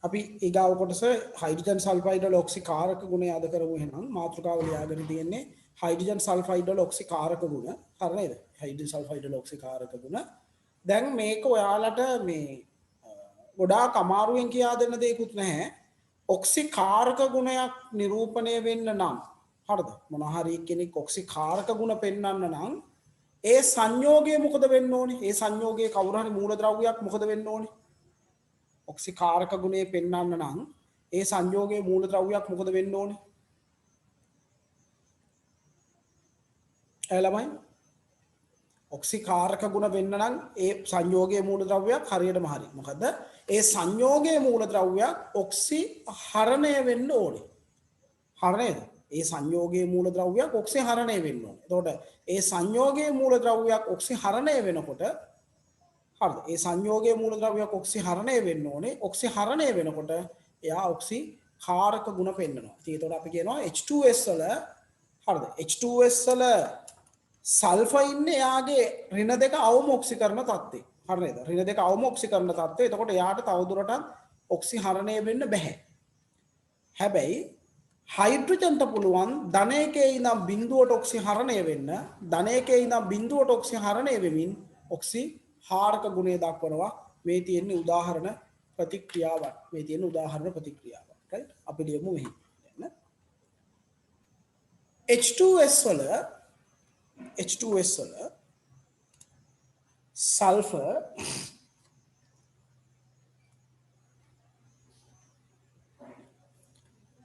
අපි ඊගාව කොටස හයිඩ්‍රජන් සල්ෆයිඩ් වල ඔක්සිකාරක ගුණය අද කරමු. එහෙනම් මාතෘකාව ලියාගෙන තියෙන්නේ හයිඩ්‍රජන් සල්ෆයිඩ් වල ඔක්සිකාරක ගුණ. හරි නේද? හයිඩ්‍රජන් සල්ෆයිඩ් වල ඔක්සිකාරක ගුණ. දැන් මේක ඔයාලට මේ ගොඩාක් අමාරුවෙන් කියා දෙන්න දෙයක්වත් නැහැ. ඔක්සිකාරක ගුණයක් නිරූපණය වෙන්න නම් හරිද? මොන හරි කෙනෙක් ඔක්සිකාරක ගුණ පෙන්වන්න නම් ඒ සංයෝගය මොකද වෙන්න ඕනේ? ඒ සංයෝගයේ කවුරු හරි මූලද්‍රව්‍යයක් මොකද වෙන්න ඕනේ? ඔක්සිකාරක ගුණය පෙන්වන්න නම් ඒ සංයෝගයේ මූලද්‍රව්‍යයක් මොකද වෙන්න ඕනේ? ළමයි ඔක්සිකාරක ගුණ වෙන්න නම් ඒ සංයෝගයේ මූලද්‍රව්‍යයක් හරියටම හරි. මොකද ඒ සංයෝගයේ මූලද්‍රව්‍යයක් ඔක්සි හරණය වෙන්න ඕනේ. හරි නේද? ඒ සංයෝගයේ මූලද්‍රව්‍යයක් ඔක්සි හරණය වෙන්න ඕනේ. එතකොට ඒ සංයෝගයේ මූලද්‍රව්‍යයක් ඔක්සි හරණය වෙනකොට හරිද? ඒ සංයෝගයේ මූලද්‍රව්‍යයක් ඔක්සි හරණය වෙන්න ඕනේ. ඔක්සි හරණය වෙනකොට එයා ඔක්සි කාරක ගුණ පෙන්නනවා. ඉතින් ඒතකොට අපි කියනවා H2S වල හරිද? H2S වල සල්ෆර් ඉන්නේ එයාගේ ඍණ දෙක අවම ඔක්සිකරණ තත්ත්වේ. හරි නේද? ඍණ දෙක අවම ඔක්සිකරණ තත්ත්වේ. එතකොට එයාට තවදුරටත් ඔක්සි හරණය වෙන්න බෑ. හැබැයි හයිඩ්‍රජන්ට පුළුවන් ධන එකේ ඉඳන් බිඳුවට ඔක්සි හරණය වෙන්න, ධන එකේ ඉඳන් බිඳුවට ඔක්සි හරණය වෙමින් ඔක්සි හාරක ගුණය දක්වනවා. මේ තියෙන උදාහරණ ප්‍රතික්‍රියාවක්. මේ තියෙන උදාහරණ ප්‍රතික්‍රියාවක්. right? අපි ලියමු මෙහි. H2S වල සල්ෆර්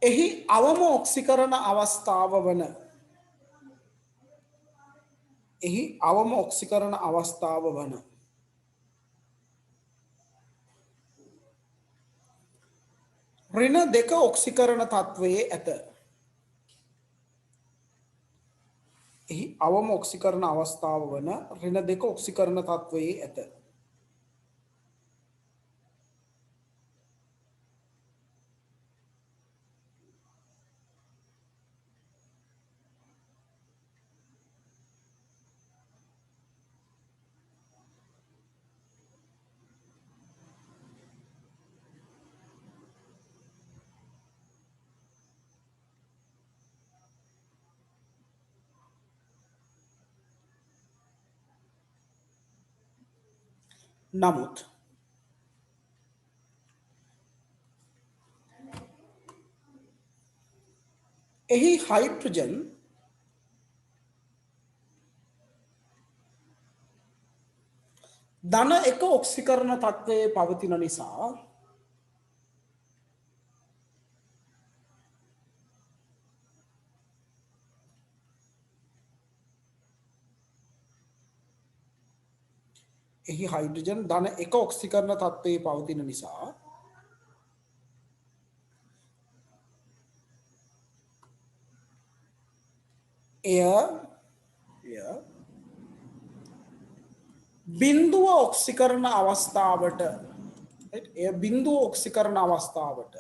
එහි අවම ඔක්සිකරණ අවස්ථාව වන ඍණ දෙක ඔක්සිකරණ තත්වයේ ඇත. එහි අවම ඔක්සිකරණ අවස්ථාව වන ඍණ දෙක ඔක්සිකරණ තත්වයේ ඇත. නමුත් එහි හයිඩ්‍රජන් ධන එක ඔක්සිකරණ තත්ත්වයේ පවතින නිසා එහි හයිඩ්‍රජන් ධන එක ඔක්සිකරණ තත්ත්වයේ පවතින නිසා එය බිඳුව ඔක්සිකරණ අවස්ථාවට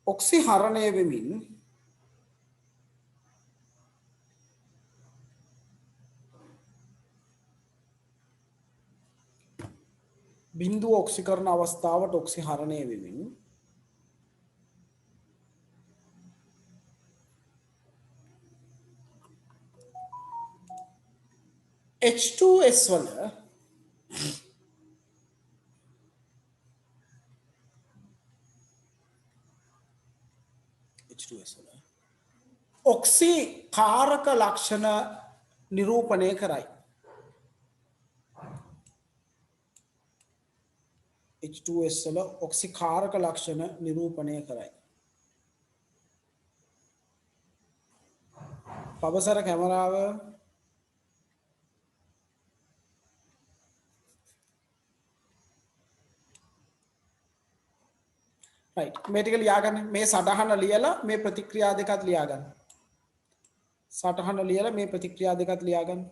ඔක්සි හරණය වෙමින් බිඳුව ඔක්සිකරණ අවස්ථාවට ඔක්සි හරණය වෙමින් H2S වල ඔක්සි කාරක ලක්ෂණ නිරූපණය කරයි. H2S වල ඔක්සි කාරක ලක්ෂණ නිරූපණය කරයි. පබසර කැමරාව right මේ ටික ලියාගන්න. මේ සටහන ලියලා මේ ප්‍රතික්‍රියා දෙකත් ලියාගන්න. සටහන ලියලා මේ ප්‍රතික්‍රියා දෙකත් ලියාගන්න.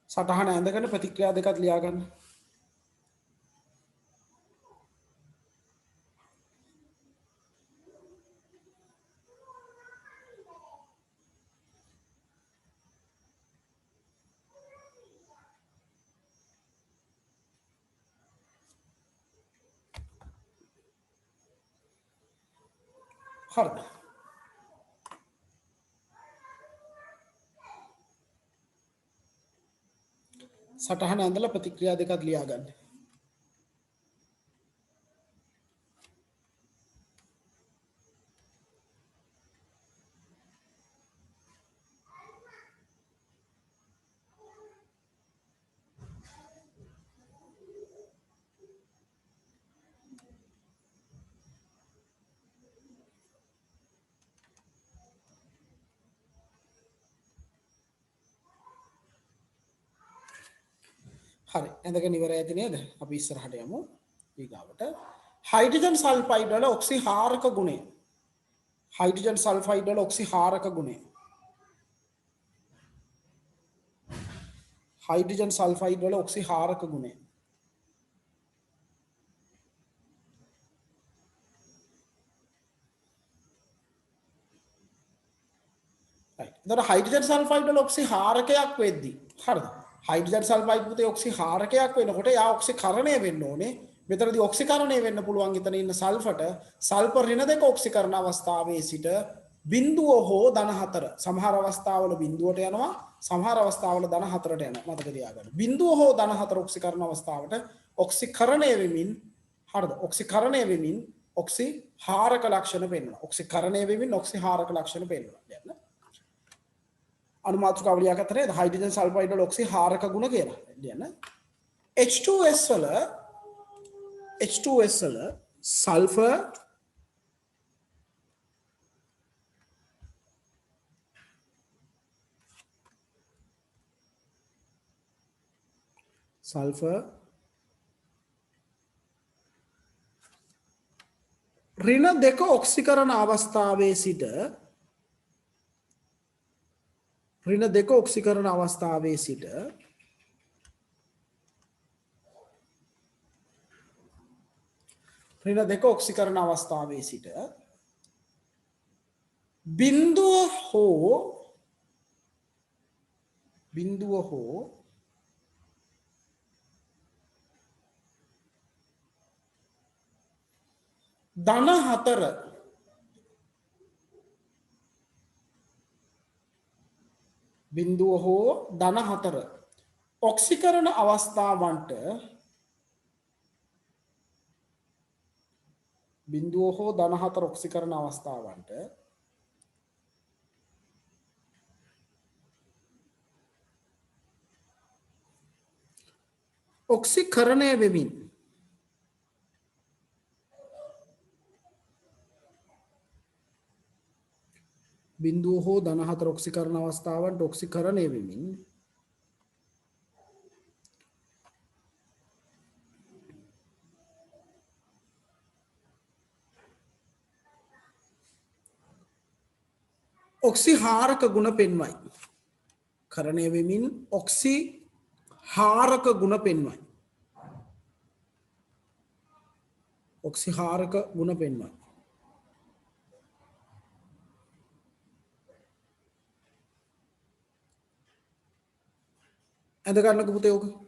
සටහන ඇඳගෙන ප්‍රතික්‍රියා දෙකක් ලියා ගන්න. හරිද? සටහන ඇඳලා ප්‍රතික්‍රියා දෙකක් ලියා ගන්න. හරි ඇඳගෙන ඉවර ඇති නේද? අපි ඉස්සරහට යමු. ඊගාවට හයිඩ්‍රජන් සල්ෆයිඩ් වල ඔක්සිහාරක ගුණය. හයිඩ්‍රජන් සල්ෆයිඩ් වල ඔක්සිහාරක ගුණය. හයිඩ්‍රජන් සල්ෆයිඩ් වල ඔක්සිහාරක ගුණය. එතකොට හයිඩ්‍රජන් සල්ෆයිඩ් වල ඔක්සිහාරකයක් වෙද්දී හරිද? හයිඩ්‍රජන් සල්ෆයිඩ් පුතේ ඔක්සිහාරකයක් වෙනකොට යා ඔක්සිකරණය වෙන්න ඕනේ. මෙතනදී ඔක්සිකරණය වෙන්න පුළුවන් එතන ඉන්න සල්ෆට සල්ෆර් ඍණ දෙක ඔක්සිකරණ අවස්ථාවේ සිට බිඳුව හෝ ධන 4 සමහර අවස්ථාවල බිඳුවට යනවා සමහර අවස්ථාවල ධන 4ට යනවා මතක තියාගන්න. බිඳුව හෝ ධන 4 ඔක්සිකරණ අවස්ථාවට ඔක්සිකරණය වෙමින් හරිද? ඔක්සිකරණය වෙමින් ඔක්සිහාරක ලක්ෂණ පෙන්වනවා. ඔක්සිකරණය වෙමින් ඔක්සිහාරක ලක්ෂණ පෙන්වනවා. දැන් අනුමාත්‍රකාව ලියා ගත්තා නේද? හයිඩ්‍රජන් සල්ෆයිඩ් වල ඔක්සිහාරක ගුණ කියලා. දැන් H2S වල සල්ෆර් ඍණ දෙක ඔක්සිකරණ අවස්ථාවේ සිට ඍණ දෙක ඔක්සිකරණ අවස්ථාවේ සිට ඍණ දෙක ඔක්සිකරණ අවස්ථාවේ සිට බිඳුව හෝ ධන 4 බිඳුව හෝ ධන 4 ඔක්සිකරණ අවස්ථාවන්ට බිඳුව හෝ ධන 4 ඔක්සිකරණ අවස්ථාවන්ට ඔක්සිකරණය වෙමින් බිඳුව හෝ ධන 4 ඔක්සිකරණ අවස්ථාවන්ට ඔක්සිකරණය වෙමින් ඔක්සිහාරක ගුණ පෙන්වයි. කරණය වෙමින් ඔක්සිහාරක ගුණ පෙන්වයි. ඔක්සිහාරක ගුණ පෙන්වයි. ඇඳ ගන්නක පුතේ ඕක.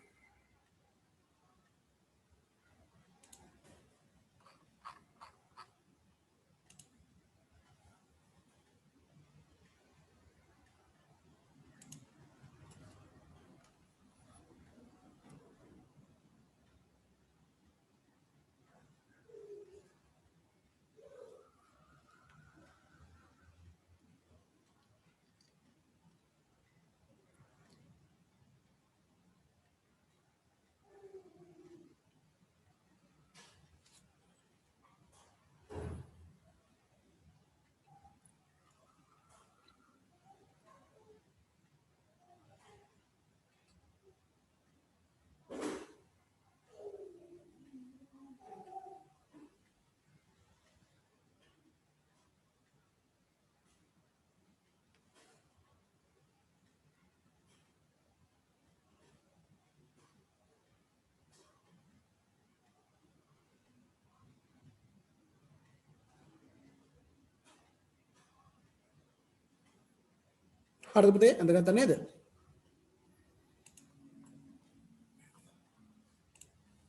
හරිද පුතේ අඳගත්තා නේද?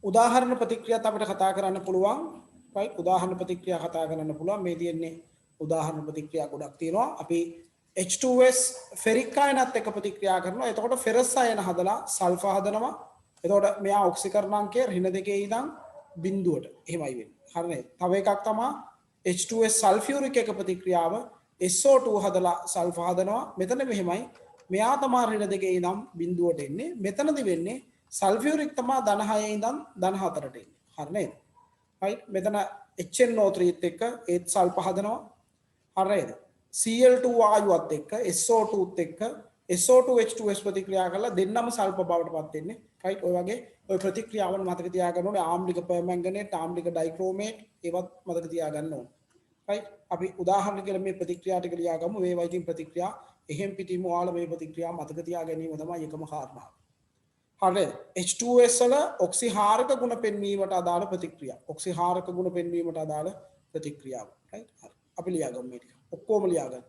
උදාහරණ ප්‍රතික්‍රියාත් අපිට කතා කරන්න පුළුවන්. right උදාහරණ ප්‍රතික්‍රියා කතා කරන්න පුළුවන්. මේ තියෙන්නේ උදාහරණ ප්‍රතික්‍රියා ගොඩක් තියෙනවා. අපි H2S ෆෙරික් අයනත් එක්ක ප්‍රතික්‍රියා කරනවා. එතකොට ෆෙරස් අයන හදලා සල්ෆර් හදනවා. එතකොට මෙයා ඔක්සිකරණාංකය ඍණ 2 ඉඳන් බිඳුවට එහෙමයි වෙන්නේ. හරි නේද? තව එකක් තමයි H2S සල්ෆියුරික් එක ප්‍රතික්‍රියාව SO2 හදලා සල්ෆර් හදනවා. මෙතන මෙහෙමයි. මෙයා තමයි ඍණ 2 ඉඳන් බිඳුවට එන්නේ. මෙතනදි වෙන්නේ සල්ෆියුරික් තමයි ධන 6 ඉඳන් ධන 4ට එන්නේ. හරි නේද? right මෙතන HNO3 එක්ක ඒත් සල්ෆර් හදනවා. හරි නේද? Cl2 වායුවත් එක්ක SO2ත් එක්ක SO2H2S ප්‍රතික්‍රියා කරලා දෙන්නම සල්ෆර් බවට පත් වෙන්නේ. right ඔය වගේ ඔය ප්‍රතික්‍රියාවන් මතක තියාගන්න ඕනේ. ආම්ලික පර්මැංගනේට්, ආම්ලික ඩයික්‍රෝමේට් ඒවත් මතක තියාගන්න ඕනේ. right අපි උදාහරණ කියලා මේ ප්‍රතික්‍රියා ටික ලියාගමු. මේ වයිකින් ප්‍රතික්‍රියා එහෙම් පිටින්ම ඔයාලා මේ ප්‍රතික්‍රියා මතක තියා ගැනීම තමයි එකම කාරණාව. හරි H2S වල ඔක්සිහාරක ගුණ පෙන්වීමට අදාළ ප්‍රතික්‍රියා. ඔක්සිහාරක ගුණ පෙන්වීමට අදාළ ප්‍රතික්‍රියාව. right හරි. අපි ලියාගමු මේ ටික. ඔක්කොම ලියාගන්න.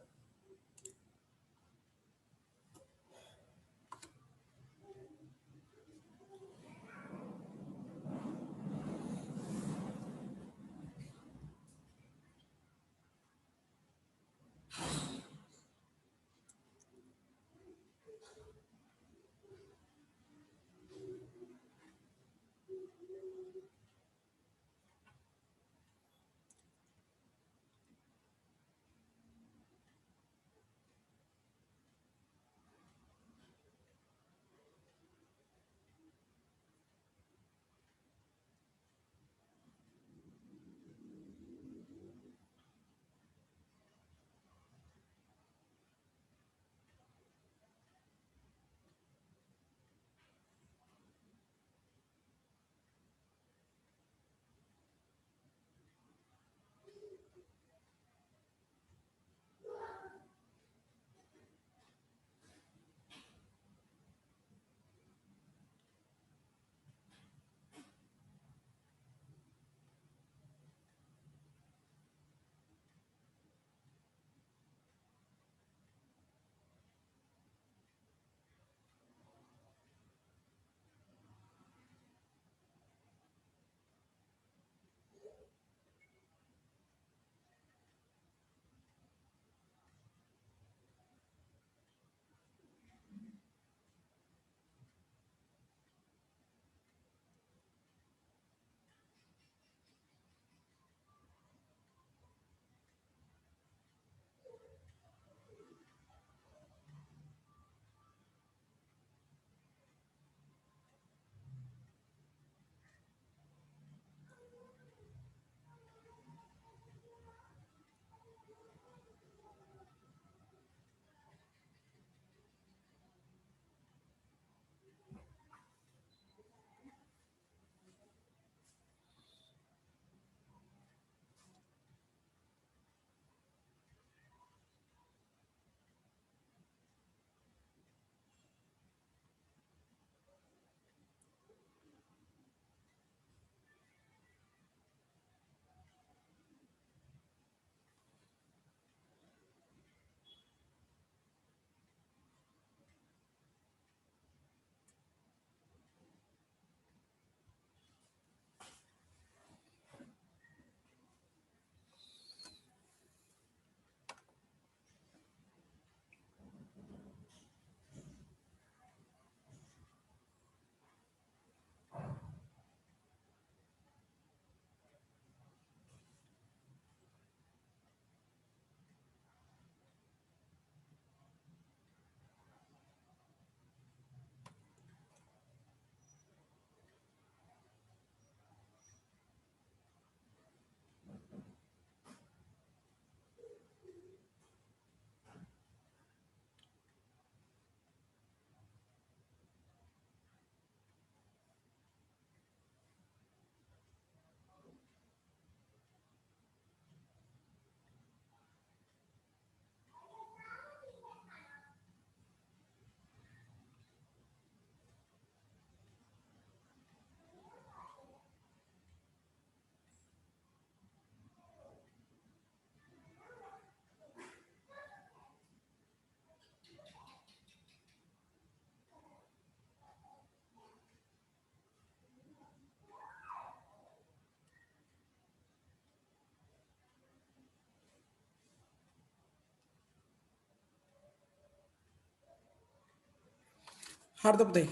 හරිද පුතේ?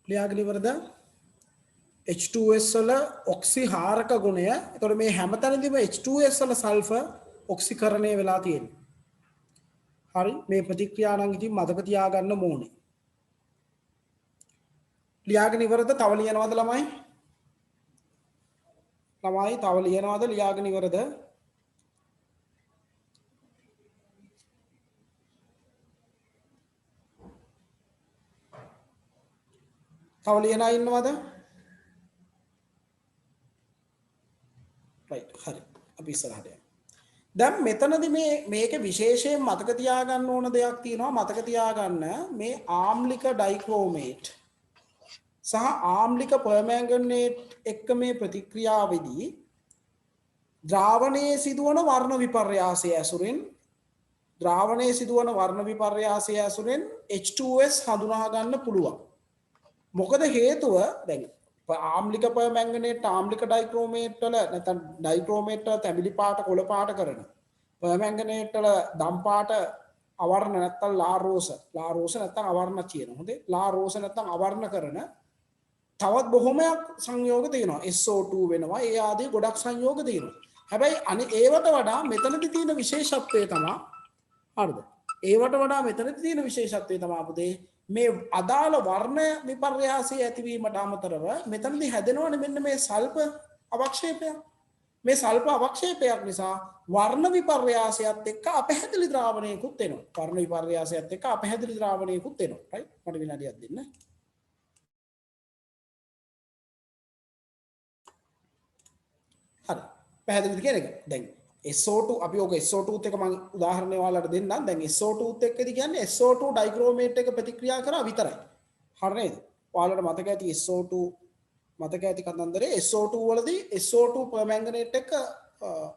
ලියාගෙන ඉවරද? H2S වල ඔක්සිහාරක ගුණය. එතකොට මේ හැමතැනදීම H2S වල සල්ෆර් ඔක්සිකරණය වෙලා තියෙනවා. හරි මේ ප්‍රතික්‍රියා නම් ඉතින් මතක තියාගන්න ඕනේ. ලියාගෙන ඉවරද? තව ලියනවද ළමයි? ළමයි තව ලියනවද? ලියාගෙන ඉවරද? තව ලියන අය ඉන්නවද? right හරි. අපි ඉස්සරහට යමු. දැන් මෙතනදී මේක විශේෂයෙන් මතක තියාගන්න ඕන දෙයක් තියෙනවා. මතක තියාගන්න මේ ආම්ලික ඩයික්‍රෝමේට් සහ ආම්ලික පර්මැංගනේට් එක්ක මේ ප්‍රතික්‍රියාවේදී ද්‍රාවණයේ සිදුවන වර්ණ විපර්යාසය ඇසුරින් H2S හඳුනා ගන්න පුළුවන්. මොකද හේතුව දැන් ආම්ලික පර්මැංගනේට් ආම්ලික ඩයික්‍රෝමේට් වල නැත්නම් ඩයික්‍රෝමේට් වල තැඹිලි පාට කොළ පාට කරන පර්මැංගනේට් වල දම් පාට අවර්ණ නැත්නම් ලාරෝස නැත්නම් අවර්ණ කියන හොඳේ ලාරෝස නැත්නම් අවර්ණ කරන තවත් බොහොමයක් සංයෝග තියෙනවා. SO2 වෙනවා. ඒ ආදී ගොඩක් සංයෝග තියෙනවා. හැබැයි ඒවට වඩා මෙතනදී තියෙන විශේෂත්වය තමයි හරිද? ඒවට වඩා මෙතනදී තියෙන විශේෂත්වය තමයි පුතේ මේ අදාළ වර්ණ විපර්යාසය ඇතිවීමට අමතරව මෙතනදී හැදෙනවනේ මෙන්න මේ සල්ප අවක්ෂේපයක්. මේ සල්ප අවක්ෂේපයක් නිසා වර්ණ විපර්යාසයත් එක්ක අපැහැදිලි ද්‍රාවණයකුත් එනවා. වර්ණ විපර්යාසයත් එක්ක අපැහැදිලි ද්‍රාවණයකුත් එනවා. right? මට විනාඩියක් දෙන්න. හරි. පැහැදිලිද කියන එක? දැන් SO2 අපි ඔක SO2ත් එක මම උදාහරණයක් ඔයාලට දෙන්නම්. දැන් SO2ත් එක්කදී කියන්නේ SO2 ඩයික්‍රෝමේට් එක ප්‍රතික්‍රියා කරා විතරයි. හරි නේද? ඔයාලට මතක ඇති SO2 මතක ඇති කතන්දරේ SO2 වලදී SO2 පර්මැංගනේට් එක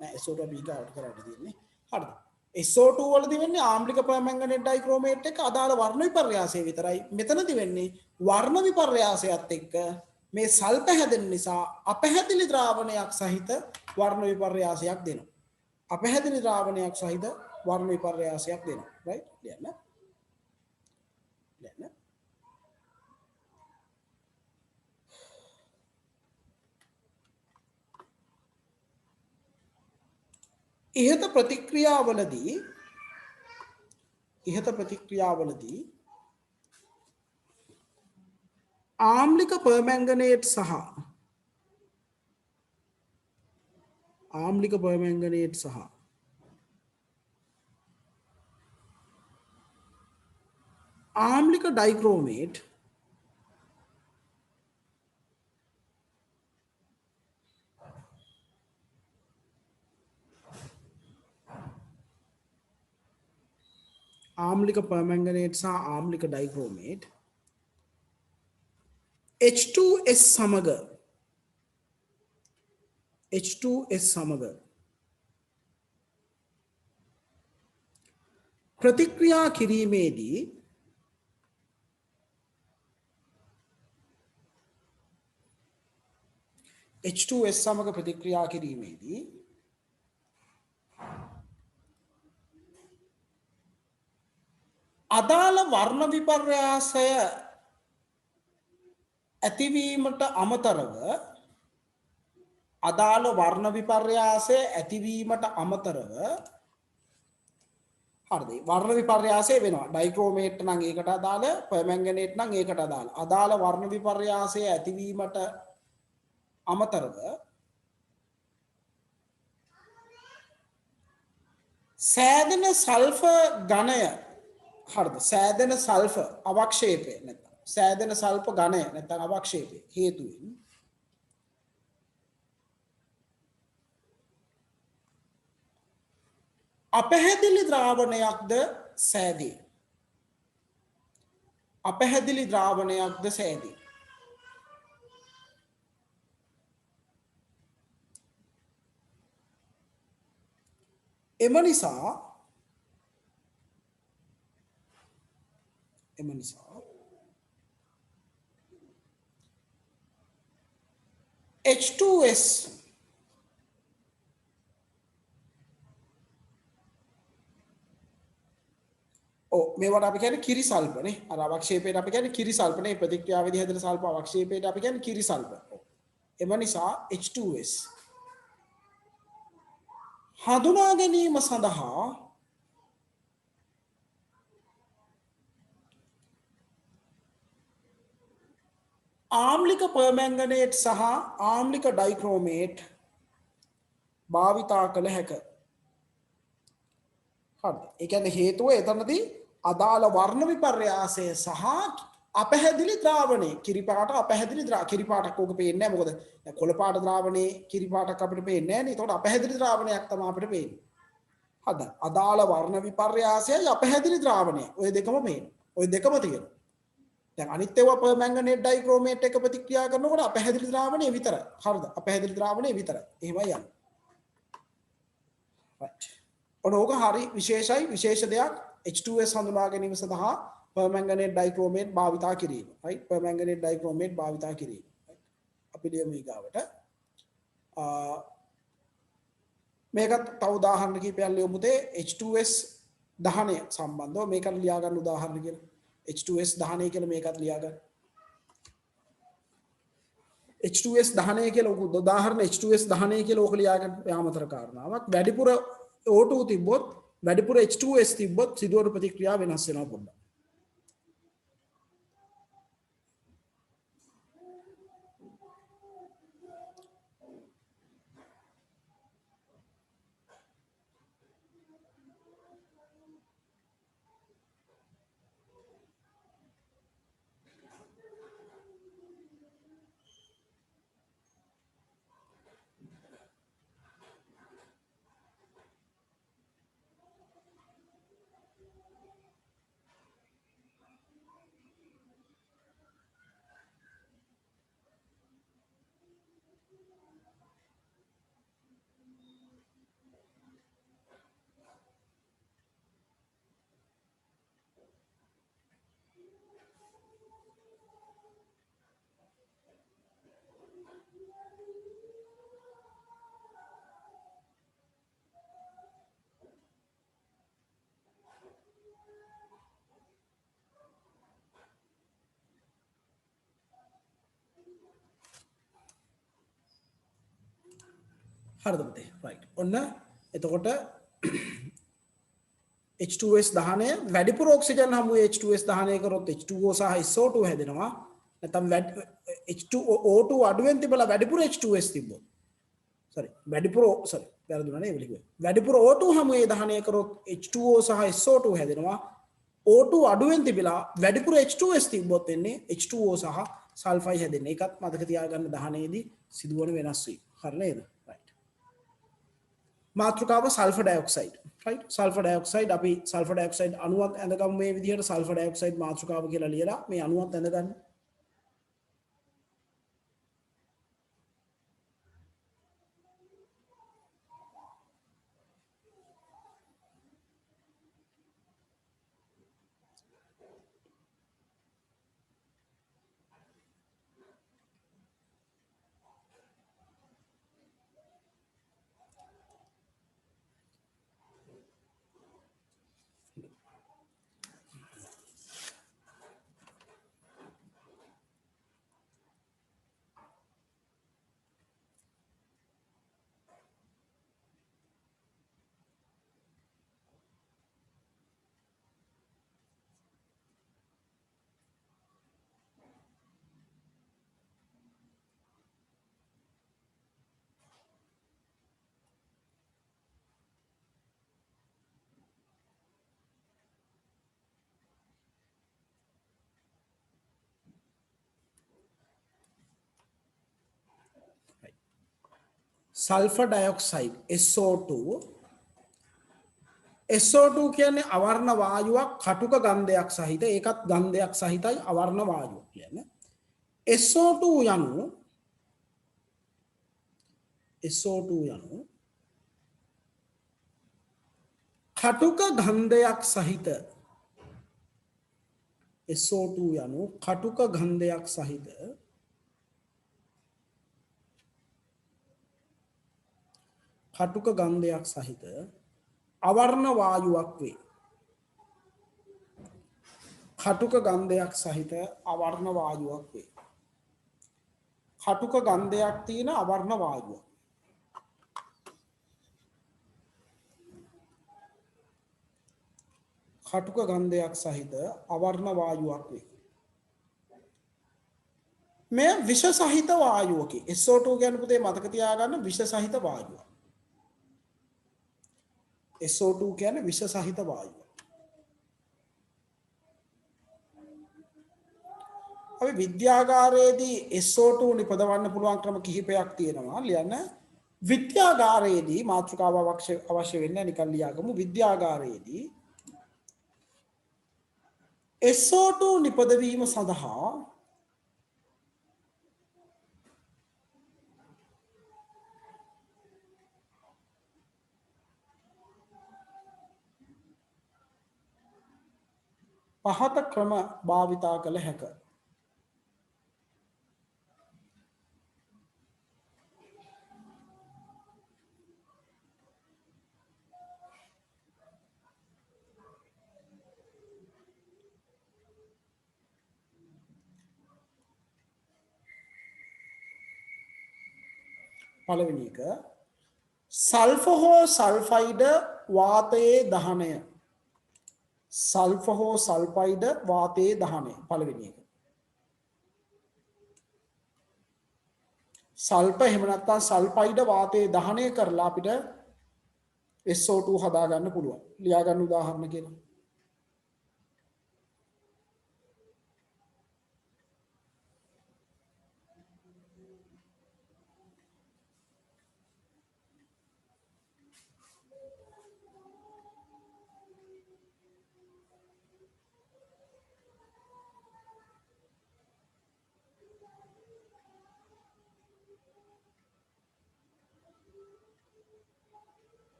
නෑ SO2 අපි ඊගාවට කරන්න තියෙන්නේ. හරිද? SO2 වලදී වෙන්නේ ආම්ලික පර්මැංගනේට් ඩයික්‍රෝමේට් එක අදාළ වර්ණ විපර්යාසය විතරයි. මෙතනදී වෙන්නේ වර්ණ විපර්යාසයත් එක්ක මේ සල්ප හැදෙන නිසා අපැහැදිලි ද්‍රාවණයක් සහිත වර්ණ විපර්යාසයක් දෙනවා. අපැහැදිලි ද්‍රාවණයක් සහිත වර්ණ විපර්යාසයක් දෙනවා. right? ලියන්න. ඉහත ප්‍රතික්‍රියාවලදී ආම්ලික පර්මැංගනේට් සහ ආම්ලික ඩයික්‍රෝමේට් ආම්ලික පර්මැංගනේට් සහ ආම්ලික ඩයික්‍රෝමේට් H2S සමග ප්‍රතික්‍රියා කිරීමේදී H2S සමග ප්‍රතික්‍රියා කිරීමේදී අදාළ වර්ණ විපර්යාසය ඇතිවීමට අමතරව හරිද? වර්ණ විපර්යාසය වෙනවා. ඩයික්‍රෝමේට් නම් ඒකට අදාළ, පර්මැංගනේට් නම් ඒකට අදාළ. අදාළ වර්ණ විපර්යාසය ඇතිවීමට අමතරව සෑදෙන සල්ෆර් ඝනය හරිද? සෑදෙන සල්ෆර් අවක්ෂේපය නැත්නම් සෑදෙන සල්ප ඝනය නැත්නම් අවක්ෂේපය හේතුවෙන් අපැහැදිලි ද්‍රාවණයක්ද සෑදේ. එම නිසා H2S ඔව් මේවට අපි කියන්නේ කිරි සල්පනේ. අර අවක්ෂේපයට අපි කියන්නේ කිරි සල්පනේ. ප්‍රතික්‍රියාවේදී හැදෙන සල්ප අවක්ෂේපයට අපි කියන්නේ කිරි සල්ප. එම නිසා H2S හඳුනා ගැනීම සඳහා ආම්ලික පර්මැංගනේට් සහ ආම්ලික ඩයික්‍රෝමේට් භාවිතා කළ හැක. හරිද? ඒ කියන්නේ හේතුව එතනදී අදාළ වර්ණ විපර්යාසය සහ අපැහැදිලි ද්‍රාවණය කිරි පාට අපැහැදිලි කිරි පාටක් ඕක පේන්නේ නැහැ. මොකද දැන් කොළ පාට ද්‍රාවණේ කිරි පාටක් අපිට පේන්නේ නැහැ නේ. ඒතකොට අපැහැදිලි ද්‍රාවණයක් තමයි අපිට පේන්නේ. හරිද? අදාළ වර්ණ විපර්යාසයයි අපැහැදිලි ද්‍රාවණය. ඔය දෙකම පේනවා. ඔය දෙකම තියෙනවා. දැන් අනිත් ඒවා පර්මැංගනේට් ඩයික්‍රෝමේට් එක ප්‍රතික්‍රියා කරනකොට අපැහැදිලි ද්‍රාවණය විතරයි. හරිද? අපැහැදිලි ද්‍රාවණය විතරයි. එහෙමයි යන්නේ. right. ඔනෝක හරි විශේෂයි විශේෂ දෙයක් H2S හඳුනා ගැනීම සඳහා පර්මැංගනේට් ඩයික්‍රෝමේට් භාවිතා කිරීම. right. පර්මැංගනේට් ඩයික්‍රෝමේට් භාවිතා කිරීම. අපි ලියමු ඊගාවට. මේකත් තව උදාහරණ කිහිපයක් ලියමු තේ H2S දහනය සම්බන්ධව මේකට ලියා ගන්න උදාහරණ කියලා. H2S දහනය කියලා මේකත් ලියා ගන්න. H2S දහනය කියලා උදාහරණ H2S දහනය කියලා ඕක ලියා ගන්න යාමතර කාරණාවක්. වැඩිපුර O2 තිබ්බොත් වැඩිපුර H2S තිබ්බොත් සිදුවන ප්‍රතික්‍රියාව වෙනස් වෙනවා පොඩ්ඩක්. හරිද පුතේ? right. ඔන්න එතකොට H2S දහනය වැඩිපුර ඔක්සිජන් හමුවේ H2S දහනය කරොත් H2O සහ SO2 හැදෙනවා. නැත්නම් H2O2 අඩුවෙන් තිබලා වැඩිපුර H2S තිබ්බොත්. වැඩිපුර වැරදුනා නේ එවලිකුවේ. වැඩිපුර O2 හමුවේ දහනය කරොත් H2O සහ SO2 හැදෙනවා. O2 අඩුවෙන් තිබිලා වැඩිපුර H2S තිබ්බොත් එන්නේ H2O සහ සල්ෆයි හැදෙන්නේ. ඒකත් මතක තියාගන්න දහනයේදී සිදුවන වෙනස් වීම. හරි නේද? මාතෘකාව sulphur dioxide. right. Sulphur dioxide අපි සල්ෆර් ඩයොක්සයිඩ් අණුවක් ඇඳගමු මේ විදිහට සල්ෆර් ඩයොක්සයිඩ් මාතෘකාව කියලා ලියලා මේ අණුවත් ඇඳගන්න. සල්ෆර් ඩයොක්සයිඩ් SO2 කියන්නේ අවර්ණ වායුවක් කටුක ගන්ධයක් සහිත ඒකත් ගන්ධයක් සහිතයි අවර්ණ වායුව කියන්නේ. SO2 යනු කටුක ගන්ධයක් සහිත SO2 යනු කටුක ගන්ධයක් සහිත අවර්ණ වායුවක් වේ. කටුක ගන්ධයක් සහිත අවර්ණ වායුවක් වේ. කටුක ගන්ධයක් තියෙන අවර්ණ වායුවක්. කටුක ගන්ධයක් සහිත අවර්ණ වායුවක් වේ. මේ විෂ සහිත වායුවකි. SO2 කියන්නේ පුතේ මතක තියාගන්න විෂ සහිත වායුවක්. SO2 කියන්නේ විෂ සහිත වායුව. අපි විද්‍යාගාරයේදී SO2 නිපදවන්න පුළුවන් ක්‍රම කිහිපයක් තියෙනවා. ලියන්න. විද්‍යාගාරයේදී මාතෘකාව අවශ්‍ය වෙන්නේ නිකන් ලියාගමු. විද්‍යාගාරයේදී SO2 නිපදවීම සඳහා පහත ක්‍රම භාවිතා කළ හැකිය. පළවෙනි එක සල්ෆර් හෝ සල්ෆයිඩ් වාතයේ දහනය. සල්ෆර් හෝ සල්ෆයිඩ් වාතයේ දහනය පළවෙනි එක. සල්ෆර් එහෙම නැත්නම් සල්ෆයිඩ් වාතයේ දහනය කරලා අපිට SO2 හදා ගන්න පුළුවන්. ලියා ගන්න උදාහරණ කියලා.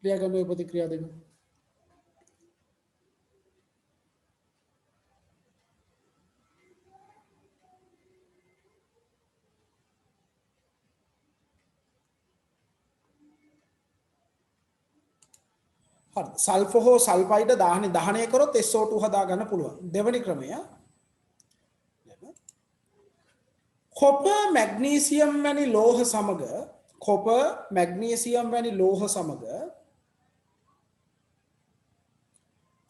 ලියා ගන්න ඔය ප්‍රතික්‍රියා දෙක. හරි. සල්ෆර් හෝ සල්ෆයිඩ් දහනය කරොත් SO2 හදා ගන්න පුළුවන්. දෙවෙනි ක්‍රමය කොපර් මැග්නීසියම් වැනි ලෝහ සමග කොපර් මැග්නීසියම් වැනි ලෝහ සමග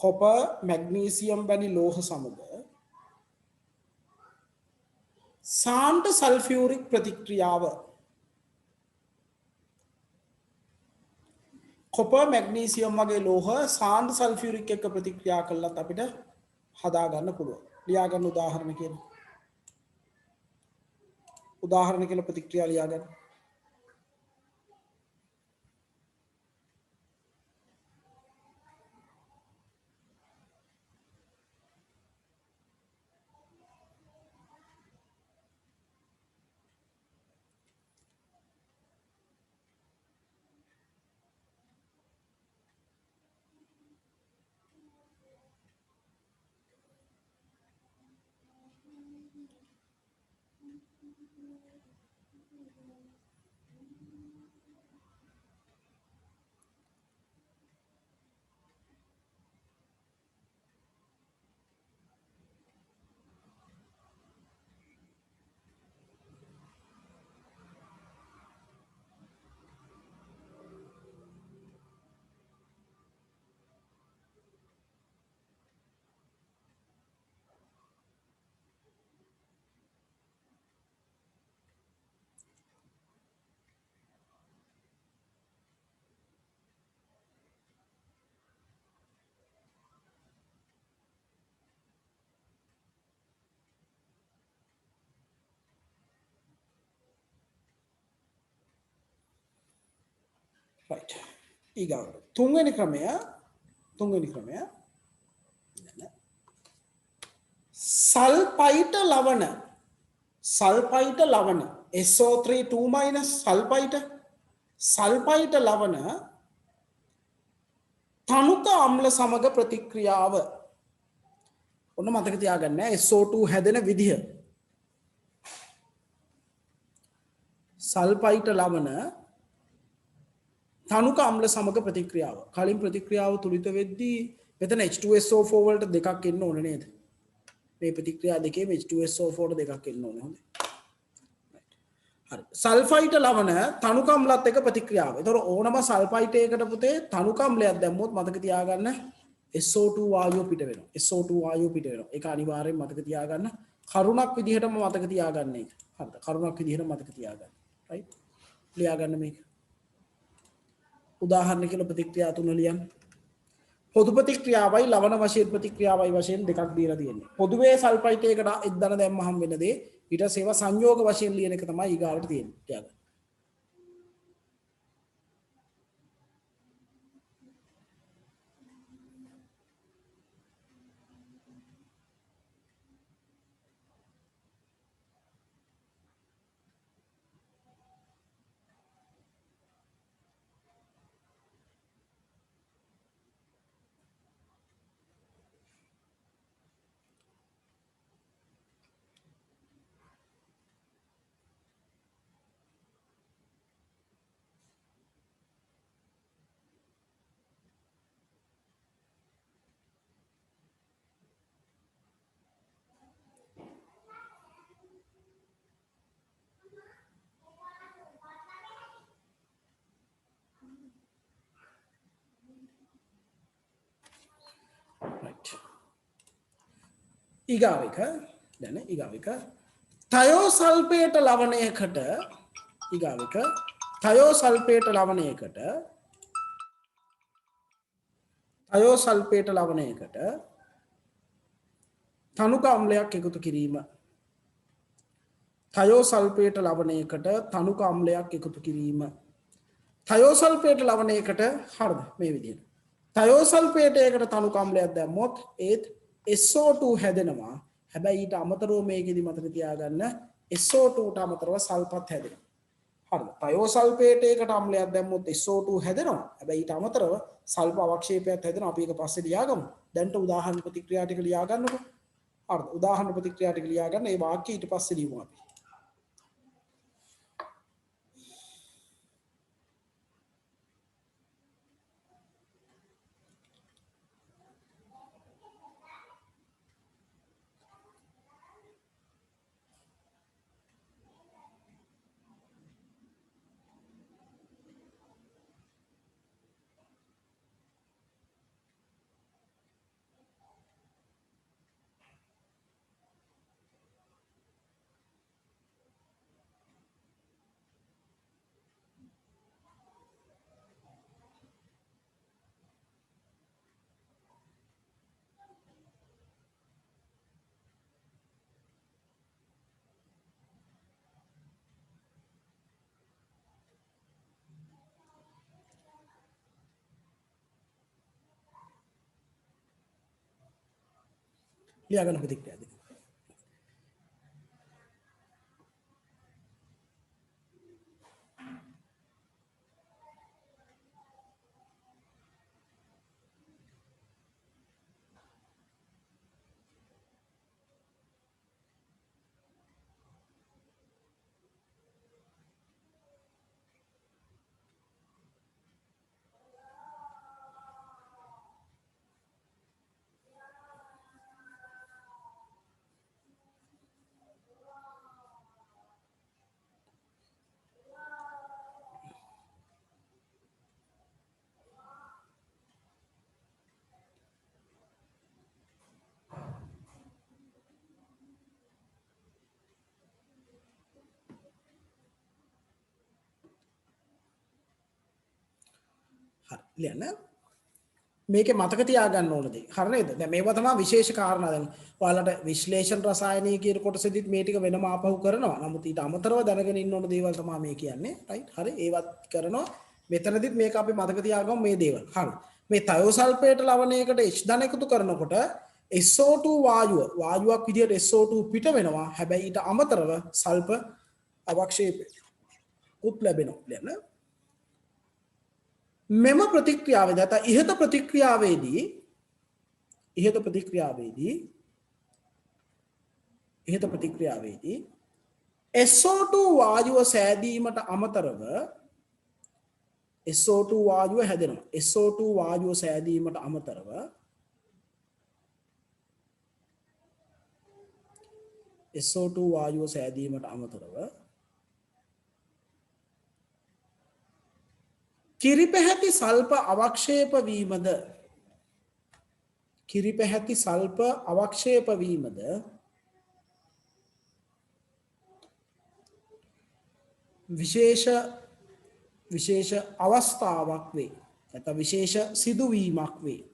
කොපර් මැග්නීසියම් වැනි ලෝහ සමග සාන්ට සල්ෆියුරික් ප්‍රතික්‍රියාව. කොපර් මැග්නීසියම් වගේ ලෝහ සාන්ට සල්ෆියුරික් එක්ක ප්‍රතික්‍රියා කළත් අපිට හදා ගන්න පුළුවන්. ලියා ගන්න උදාහරණ කියලා. උදාහරණ කියලා ප්‍රතික්‍රියා ලියා ගන්න. right. ඊගාවට තුන්වෙනි ක්‍රමය සල්ෆයිඩ් ලවණ SO3 2- සල්ෆයිඩ් ලවණ තනුක අම්ල සමග ප්‍රතික්‍රියාව. ඔන්න මතක තියාගන්න SO2 හැදෙන විදිහ. සල්ෆයිට ලවණ තනුක අම්ල සමග ප්‍රතික්‍රියාව. කලින් ප්‍රතික්‍රියාව තුලිත වෙද්දී මෙතන H2SO4 වලට දෙකක් එන්න ඕනේ නේද? මේ ප්‍රතික්‍රියා දෙකේම H2SO4 දෙකක් එන්න ඕනේ. හොඳයි. හරි. සල්ෆයිට ලවණ තනුක අම්ලත් එක්ක ප්‍රතික්‍රියාව. ඒතකොට ඕනම සල්ෆයිට එකකට පුතේ තනුක අම්ලයක් දැම්මොත් මතක තියාගන්න SO2 වායුව පිට වෙනවා. SO2 වායුව පිට වෙනවා. ඒක අනිවාර්යෙන් මතක තියාගන්න. කරුණක් විදිහටම මතක තියාගන්න ඒක. හරිද? කරුණක් විදිහට මතක තියාගන්න. right? ලියා ගන්න මේක. උදාහරණ කියලා ප්‍රතික්‍රියා තුන ලියන්න. පොදු ප්‍රතික්‍රියාවයි ලවණ වශයෙන් ප්‍රතික්‍රියාවයි වශයෙන් දෙකක් දීලා තියෙන්නේ. පොදුවේ සල්ෆයිට් එකකට එක්දන දැම්මහම වෙන දේ ඊට පස්සේ ඒවා සංයෝග වශයෙන් ලියන එක තමයි ඊගාවට තියෙන්නේ. ලියා ගන්න. ඊගාවික දැන් ඊගාවික තයෝසල්ෆේට ලවණයකට ඊගාවික තයෝසල්ෆේට ලවණයකට තයෝසල්ෆේට ලවණයකට තනුක අම්ලයක් එකතු කිරීම තයෝසල්ෆේට ලවණයකට තනුක අම්ලයක් එකතු කිරීම තයෝසල්ෆේට ලවණයකට හරිද මේ විදිහට තයෝසල්ෆේට එකකට තනුක අම්ලයක් දැම්මොත් ඒත් SO2 හැදෙනවා. හැබැයි ඊට අමතරව මේකෙදි මතක තියාගන්න SO2ට අමතරව සල්ෆත් හැදෙනවා. හරිද? තයෝසල්ෆේට් එකකට අම්ලයක් දැම්මොත් SO2 හැදෙනවා. හැබැයි ඊට අමතරව සල්ෆ අවක්ෂේපයක් හැදෙනවා. අපි ඒක පස්සේ ලියාගමු. දැන්ට උදාහරණ ප්‍රතික්‍රියා ටික ලියා ගන්නකො. හරිද? උදාහරණ ප්‍රතික්‍රියා ටික ලියා ගන්න. ඒ වාක්‍ය ඊට පස්සේ ලියමු අපි. ලියාගන්න ප්‍රතික්‍රියා දෙක. ලියන්න මේකේ මතක තියාගන්න ඕන දේ. හරි නේද? දැන් මේවා තමයි විශේෂ කාරණා. දැන් ඔයාලට විශ්ලේෂණ රසායනීය කියන කොටසෙදිත් මේ ටික වෙනම ආපහු කරනවා. නමුත් ඊට අමතරව දැනගෙන ඉන්න ඕන දේවල් තමයි මේ කියන්නේ. රයිට්? හරි. ඒවත් කරනවා. මෙතනදිත් මේක අපි මතක තියාගමු මේ දේවල්. හරි. මේ තයෝසල්ෆේට ලවණයකට H ධන එකතු කරනකොට SO2 වායුවක් විදියට SO2 පිට වෙනවා. හැබැයි ඊට අමතරව සල්ෆ අවක්ෂේපය උත් ලැබෙනවා. ලියන්න. මෙම ප්‍රතික්‍රියාවේ ඉහත ප්‍රතික්‍රියාවේදී ඉහත ප්‍රතික්‍රියාවේදී SO2 වායුව සෑදීමට අමතරව SO2 වායුව හැදෙනවා. SO2 වායුව සෑදීමට අමතරව SO2 වායුව සෑදීමට අමතරව කිරිපැහැති සල්ප අවක්ෂේප වීමද කිරිපැහැති සල්ප අවක්ෂේප වීමද විශේෂ අවස්ථාවක් වේ. නැත්නම් විශේෂ සිදුවීමක් වේ.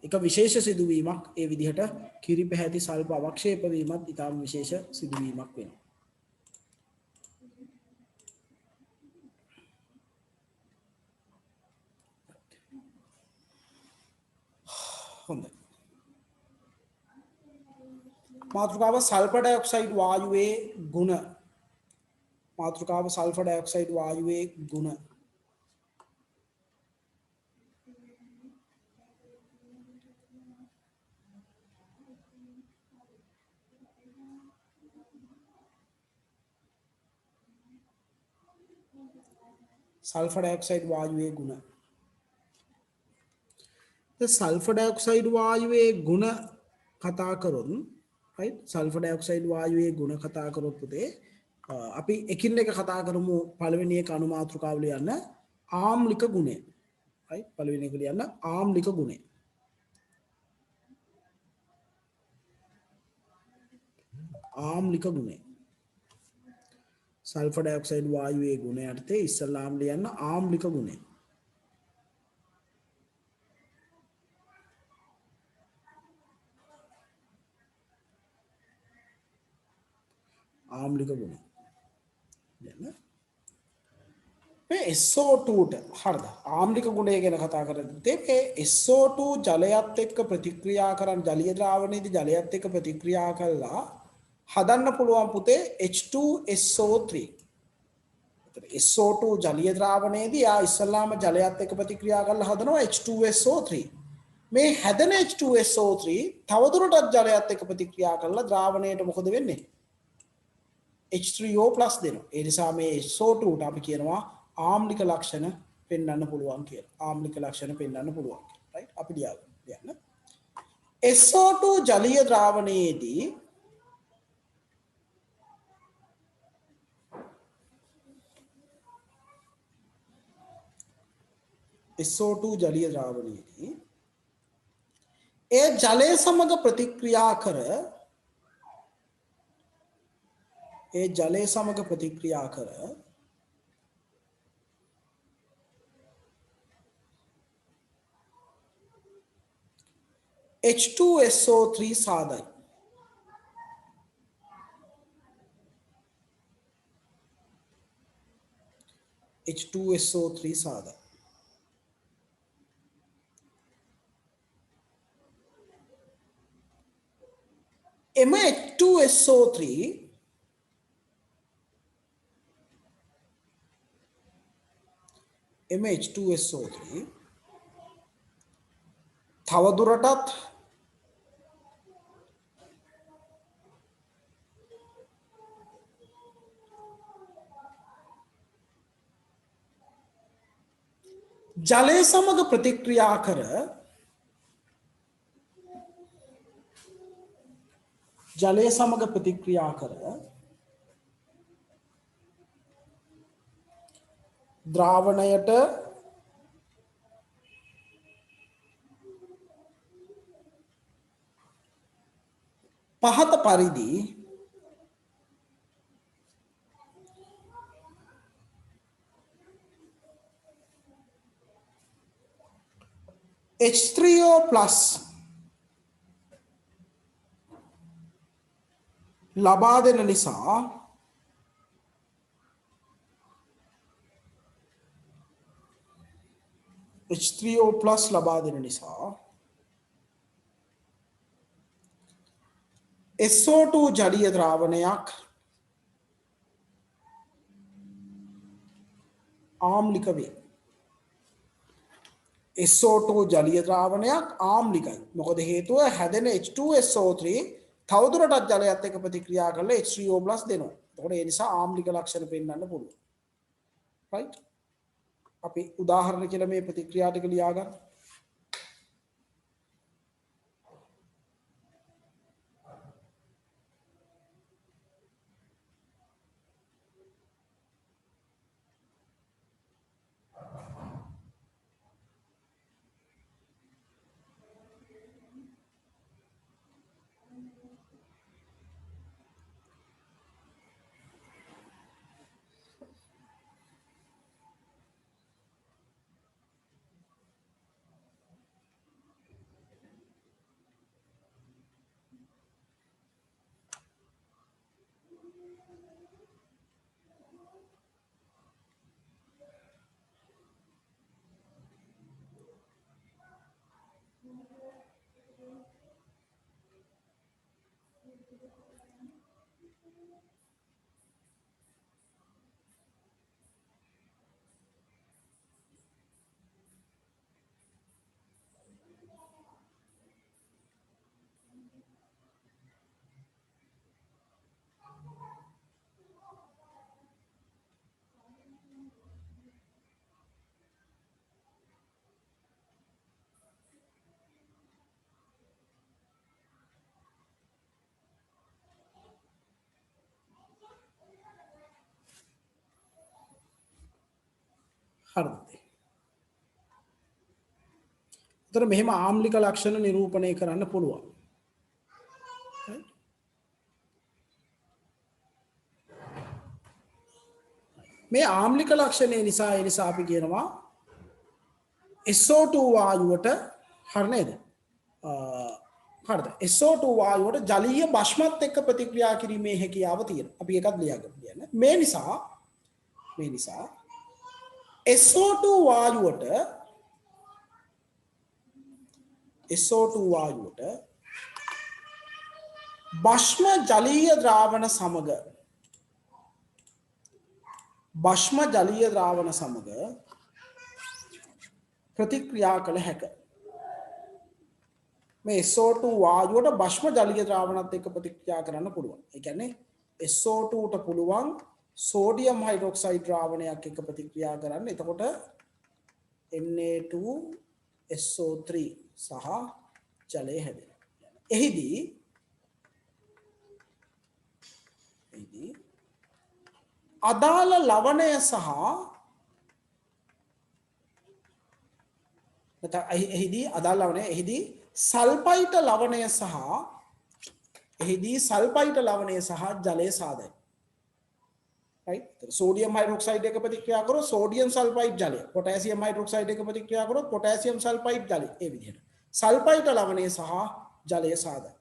එක විශේෂ සිදුවීමක් ඒ විදිහට කිරිපැහැති සල්ප අවක්ෂේප වීමත් ඉතාම විශේෂ සිදුවීමක් වෙනවා. හොඳයි. මාතෘකාව සල්ෆර් ඩයොක්සයිඩ් වායුවේ ගුණ. මාතෘකාව සල්ෆර් ඩයොක්සයිඩ් වායුවේ ගුණ. सल्फर डाइऑक्साइड वायुवे गुण सल्फर डाइऑक्साइड वायुवे गुण कथा करोन राइट सल्फर डाइऑक्साइड वायुवे गुण कथा करोत पुते අපි එකින් එක කතා කරමු පළවෙනි එක අනුමාත්‍රකාව ලියන්න ආම්ලික ගුණය right පළවෙනි එක ලියන්න ආම්ලික ගුණය ආම්ලික ගුණය सल्फर डाइऑक्साइड वायुवे गुणे अर्थे इस्लाम लियන්න ආම්ලික ගුණය ආම්ලික ගුණය දැන් මේ SO2 ට හරිද ආම්ලික ගුණය ගැන කතා කරද්දී මේ SO2 ජලයත් එක්ක ප්‍රතික්‍රියා කරන ජලීය ද්‍රාවණයේදී ජලයත් එක්ක ප්‍රතික්‍රියා කළා හදන්න පුළුවන් පුතේ H2SO3 SO2 ජලීය ද්‍රාවණයේදී ආ ඉස්සල්ලාම ජලයත් එක්ක ප්‍රතික්‍රියා කරලා හදනවා H2SO3 මේ හැදෙන H2SO3 තවදුරටත් ජලයත් එක්ක ප්‍රතික්‍රියා කරලා ද්‍රාවණයට මොකද වෙන්නේ H3O+ දෙනවා ඒ නිසා මේ SO2 ට අපි කියනවා ආම්ලික ලක්ෂණ පෙන්වන්න පුළුවන් කියලා ආම්ලික ලක්ෂණ පෙන්වන්න පුළුවන් කියලා right අපි ලියන්න SO2 ජලීය ද්‍රාවණයේදී SO2 ජලීය ද්‍රාවණයේදී ඒ ජලය සමග ප්‍රතික්‍රියා කර H2SO3 සාදයි H2SO3 සාදයි එම H2SO3 තවදුරටත් ජලය සමග ප්‍රතික්‍රියා කර ද්‍රාවණයට පහත පරිදි H3O+ ලබා දෙන නිසා H3O+ ලබා දෙන නිසා SO2 ජලීය ද්‍රාවණයක් ආම්ලික වේ. SO2 ජලීය ද්‍රාවණයක් ආම්ලිකයි. මොකද හේතුව හැදෙන H2SO3 තවදුරටත් ජලයත් එක්ක ප්‍රතික්‍රියා කරලා H3O+ දෙනවා. එතකොට ඒ නිසා ආම්ලික ලක්ෂණ පෙන්වන්න පුළුවන්. right? අපි උදාහරණ කියලා මේ ප්‍රතික්‍රියා ටික ලියා ගන්න. හරිද? එතන මෙහෙම ආම්ලික ලක්ෂණ නිරූපණය කරන්න පුළුවන්. මේ ආම්ලික ලක්ෂණය නිසා ඒ නිසා අපි කියනවා SO2 වායුවට හරි නේද? හරිද? SO2 වායුවට ජලීය භස්මත් එක්ක ප්‍රතික්‍රියා කිරීමේ හැකියාව තියෙනවා. අපි ඒකත් ලියාගන්න කියන්නේ. මේ නිසා SO2 වායුවට භස්ම ජලීය ද්‍රාවණ සමග ප්‍රතික්‍රියා කළ හැක. මේ SO2 වායුවට භස්ම ජලීය ද්‍රාවණත් එක්ක ප්‍රතික්‍රියා කරන්න පුළුවන්. ඒ කියන්නේ SO2ට පුළුවන් සෝඩියම් හයිඩ්‍රොක්සයිඩ් ද්‍රාවණයක් එක්ක ප්‍රතික්‍රියා කරන්න. එතකොට Na2SO3 සහ ජලය හැදෙනවා. එහිදී අදාළ ලවණය සහ එහිදී සල්ෆයිට ලවණය සහ ජලය සාදයි. right? සෝඩියම් හයිඩ්‍රොක්සයිඩ් එක ප්‍රතික්‍රියා කරොත් සෝඩියම් සල්ෆයිඩ් ජලය, පොටෑසියම් හයිඩ්‍රොක්සයිඩ් එක ප්‍රතික්‍රියා කරොත් පොටෑසියම් සල්ෆයිඩ් ජලය. ඒ විදිහට සල්ෆයිට ලවණය සහ ජලය සාදයි.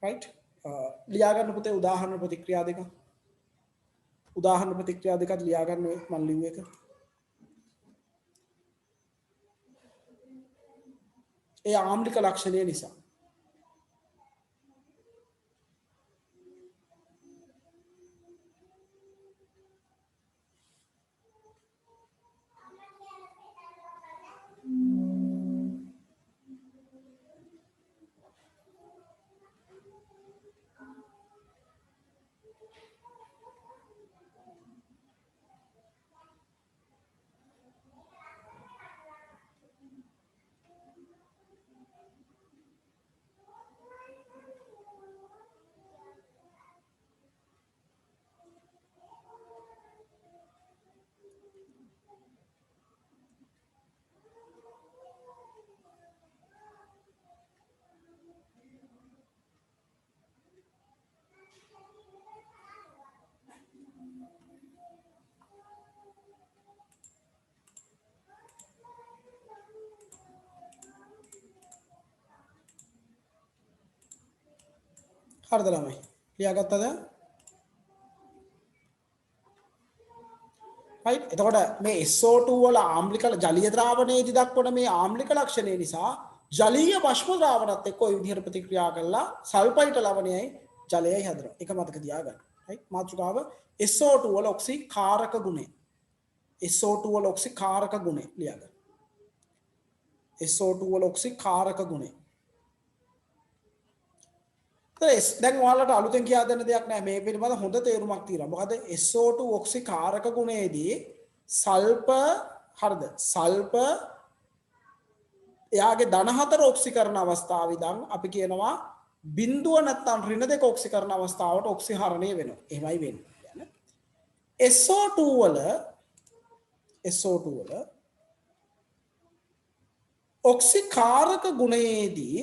right? ලියා ගන්න පුතේ උදාහරණ ප්‍රතික්‍රියා දෙක. උදාහරණ ප්‍රතික්‍රියා දෙකක් ලියා ගන්න ඔය මම ලිව්ව එක. ඒ ආම්ලික ලක්ෂණය නිසා. හරිද ළමයි? ලියාගත්තද? right? එතකොට මේ SO2 වල ආම්ලික ජලීය ද්‍රාවණයේදී දක්වන මේ ආම්ලික ලක්ෂණය නිසා ජලීය භස්ම ද්‍රාවණත් එක්ක ওই විදිහට ප්‍රතික්‍රියා කරලා සල්ෆයිට ලවණයයි ජලයයි හැදෙනවා. ඒක මතක තියාගන්න. right? මාතෘකාව SO2 වල ඔක්සි කාරක ගුණය. SO2 වල ඔක්සිකාරක ගුණය ලියාගන්න. SO2 වල ඔක්සිකාරක ගුණය. දැන් ඔයාලට අලුතෙන් කියා දෙන්න දෙයක් නැහැ. මේ පිළිබඳ හොඳ තේරුමක් තියෙනවා. මොකද SO2 ඔක්සිකාරක ගුණයේදී සල්පර් හරිද? සල්පර් එයාගේ ධන 4 ඔක්සිකරණ අවස්ථාවේ ඉඳන් අපි කියනවා බිඳුව නැත්තම් ඍණ 2 ඔක්සිකරණ අවස්ථාවට ඔක්සිහරණය වෙනවා. එහෙමයි වෙන්නේ. SO2 වල ඔක්සිකාරක ගුණයේදී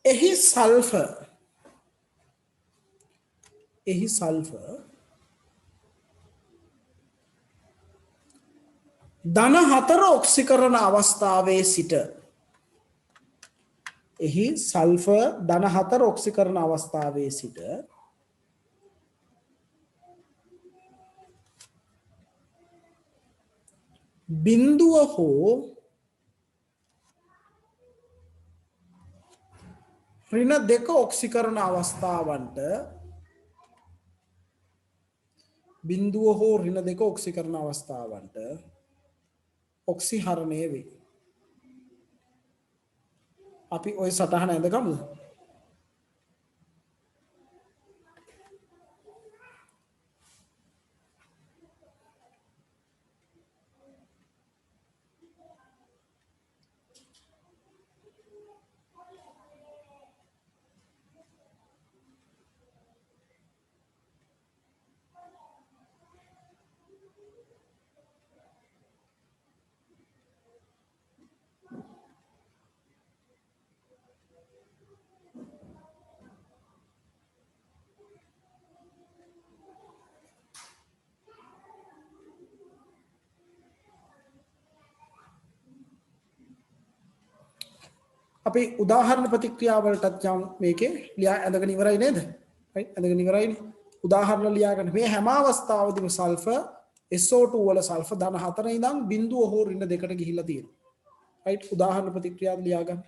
එහි සල්ෆර් ධන 4 ඔක්සිකරණ අවස්ථාවේ සිට එහි සල්ෆර් ධන 4 ඔක්සිකරණ අවස්ථාවේ සිට බිඳුව හෝ ඍණ 2 ඔක්සිකරණ අවස්ථාවන්ට ඔක්සිහරණය වේ. අපි ওই සටහන ඇඳගමුද? අපි උදාහරණ ප්‍රතික්‍රියාවලටත් යම් මේකේ ලියා ඇඳගෙන ඉවරයි නේද? right ඇඳගෙන ඉවරයිනේ. උදාහරණ ලියාගන්න. මේ හැම අවස්ථාවෙදිම සල්ෆර් SO2 වල සල්ෆර් ධන 4 ඉඳන් බිඳුව හෝ ඍණ 2කට ගිහිල්ලා තියෙනවා. right උදාහරණ ප්‍රතික්‍රියාව ලියාගන්න.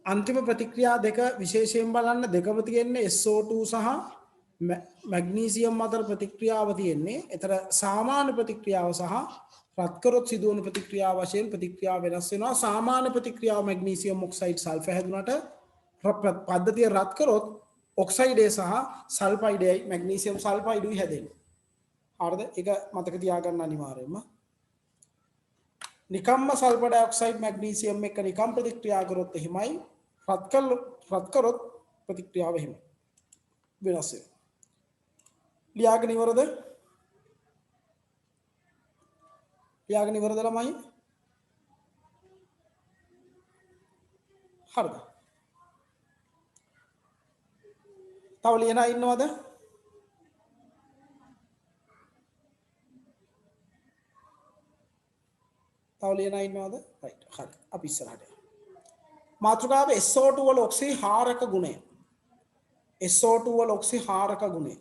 अंतिम प्रतिक्रिया දෙක විශේෂයෙන් බලන්න දෙකම තියෙන්නේ SO2 සහ මැග්නීසියම් අතර ප්‍රතික්‍රියාව තියෙන්නේ. ඒතර සාමාන්‍ය ප්‍රතික්‍රියාව සහ රත් කරොත් සිදුවන ප්‍රතික්‍රියාව වශයෙන් ප්‍රතික්‍රියාව වෙනස් වෙනවා. සාමාන්‍ය ප්‍රතික්‍රියාව මැග්නීසියම් ඔක්සයිඩ් සල්ෆර් හැදුනට පද්ධතිය රත් කරොත් ඔක්සයිඩේ සහ සල්ෆයිඩේ මැග්නීසියම් සල්ෆයිඩුයි හැදෙන්නේ. හරිද? ඒක මතක තියාගන්න අනිවාර්යයෙන්ම. නිකම්ම සල්ෆර් ඩයොක්සයිඩ් මැග්නීසියම් එක්ක නිකම් ප්‍රතික්‍රියා කරොත් එහෙමයි රත් කරොත් ප්‍රතික්‍රියාව එහෙමයි වෙනස් වෙනවා. ලියාගෙන ඉවරද? ලියාගෙන ඉවරද ළමයි? හරිද? තව ලියන අය ඉන්නවද? තව ලියන අය ඉන්නවද? රයිට්. හරි. අපි ඉස්සරහට යමු. මාතෘකාව SO2 වල ඔක්සි හාරක ගුණය. SO2 වල ඔක්සි හාරක ගුණය.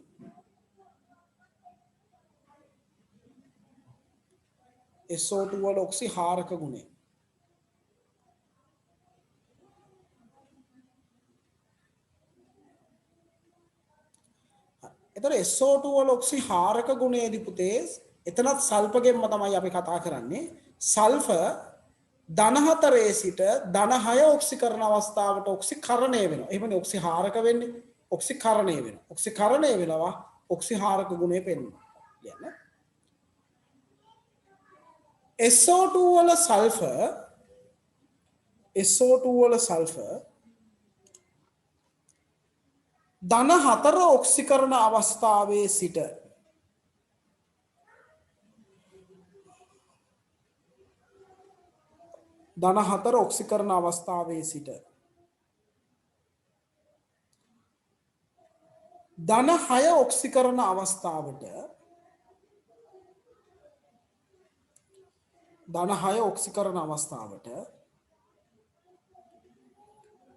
SO2 වල ඔක්සි හාරක ගුණය. එතකොට SO2 වල ඔක්සි හාරක ගුණයේදී පුතේ එතනත් සල්ෆගෙන්ම තමයි අපි කතා කරන්නේ. සල්ෆර් ධන 4 සිට ධන 6 ඔක්සිකරණ අවස්ථාවට ඔක්සිකරණය වෙනවා. එහෙමනේ ඔක්සිහාරක වෙන්නේ. ඔක්සිකරණය වෙනවා. ඔක්සිකරණය වෙනවා ඔක්සිහාරක ගුණය පෙන්වනවා. කියන්නේ SO2 වල සල්ෆර් ධන 4 ඔක්සිකරණ අවස්ථාවේ සිට ධන 4 ඔක්සිකරණ අවස්ථාවේ සිට ධන 6 ඔක්සිකරණ අවස්ථාවට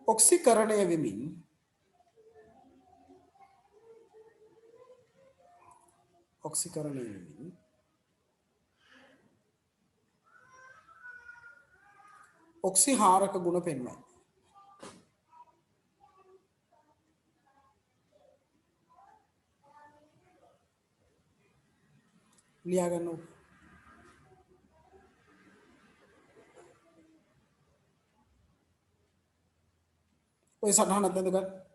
ඔක්සිකරණය වෙමින් ඔක්සිහාරක ගුණ පෙන්වයි. ලියා ගන්න ඕනේ. ඔය සටහනක් බඳගන්න.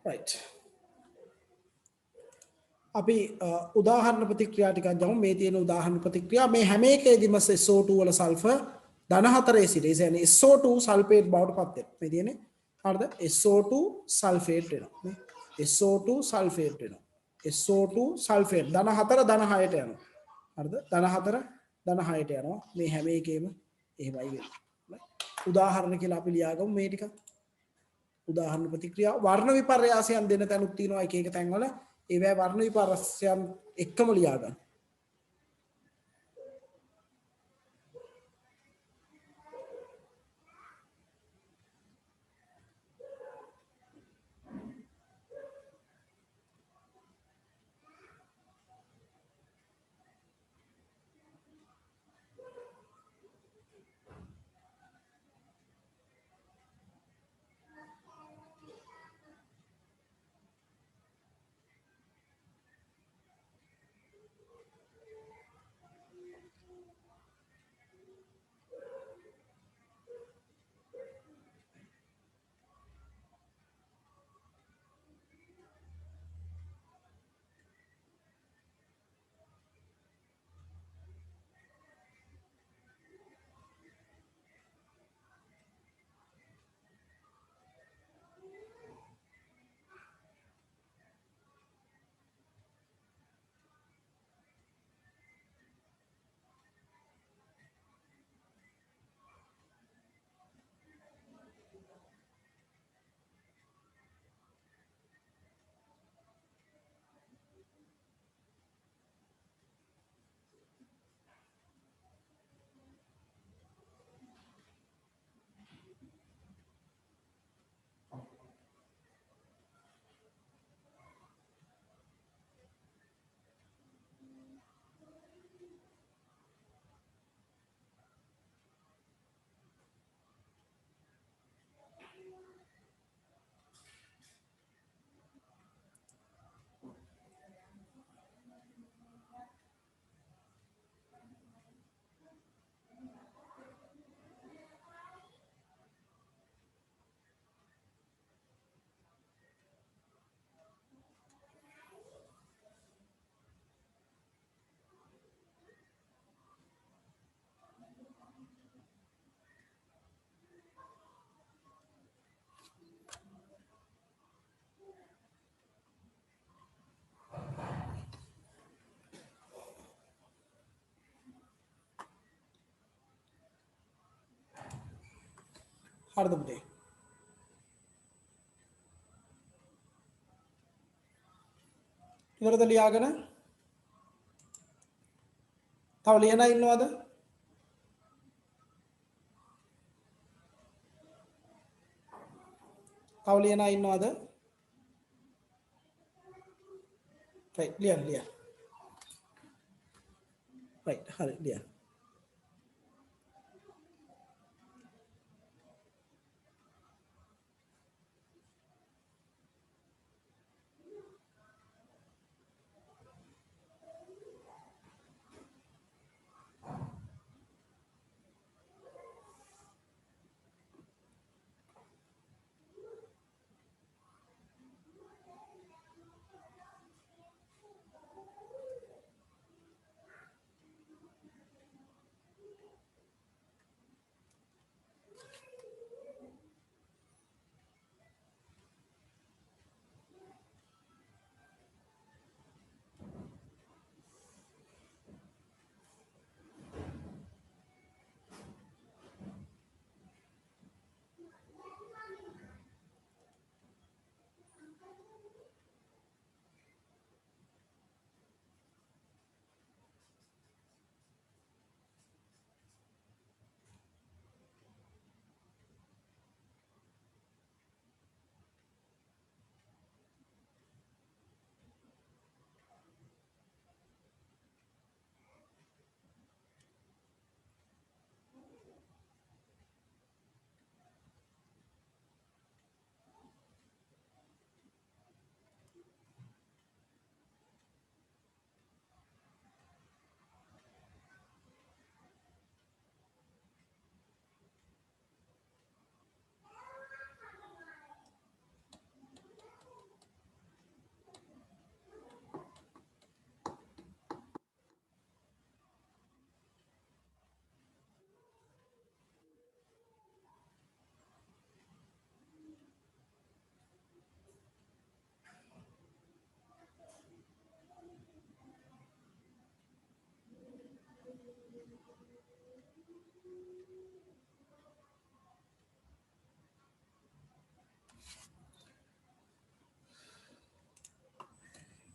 right. අපි උදාහරණ ප්‍රතික්‍රියා ටිකක් ගමු. මේ තියෙන උදාහරණ ප්‍රතික්‍රියා මේ හැම එකේදීම SO2 වල සල්ෆර් ධන 4 සිට ඒ කියන්නේ SO2 සල්ෆේට් බවට පත් වෙනවා. මේ තියෙන්නේ හරිද? SO2 සල්ෆේට් වෙනවා. නේ? SO2 සල්ෆේට් වෙනවා. SO2 සල්ෆේට් ධන 4 ධන 6ට යනවා. හරිද? ධන 4 ධන 6ට යනවා. මේ හැම එකේම එහෙමයි වෙන්නේ. උදාහරණ කියලා අපි ලියාගමු මේ ටික. උදාහරණ ප්‍රතික්‍රියා වර්ණ විපර්යාසයන් දෙන තැනුත් තියෙනවා එක එක තැන්වල. ඒවැ වර්ණ විපර්යාසයන් එක්කම ලියා ගන්න. හරිද පුතේ? ඉවරද ලියාගෙන? තව ලියන ඉන්නවද? තව ලියන ඉන්නවද? right ලියන්න. right හරි ලියන්න.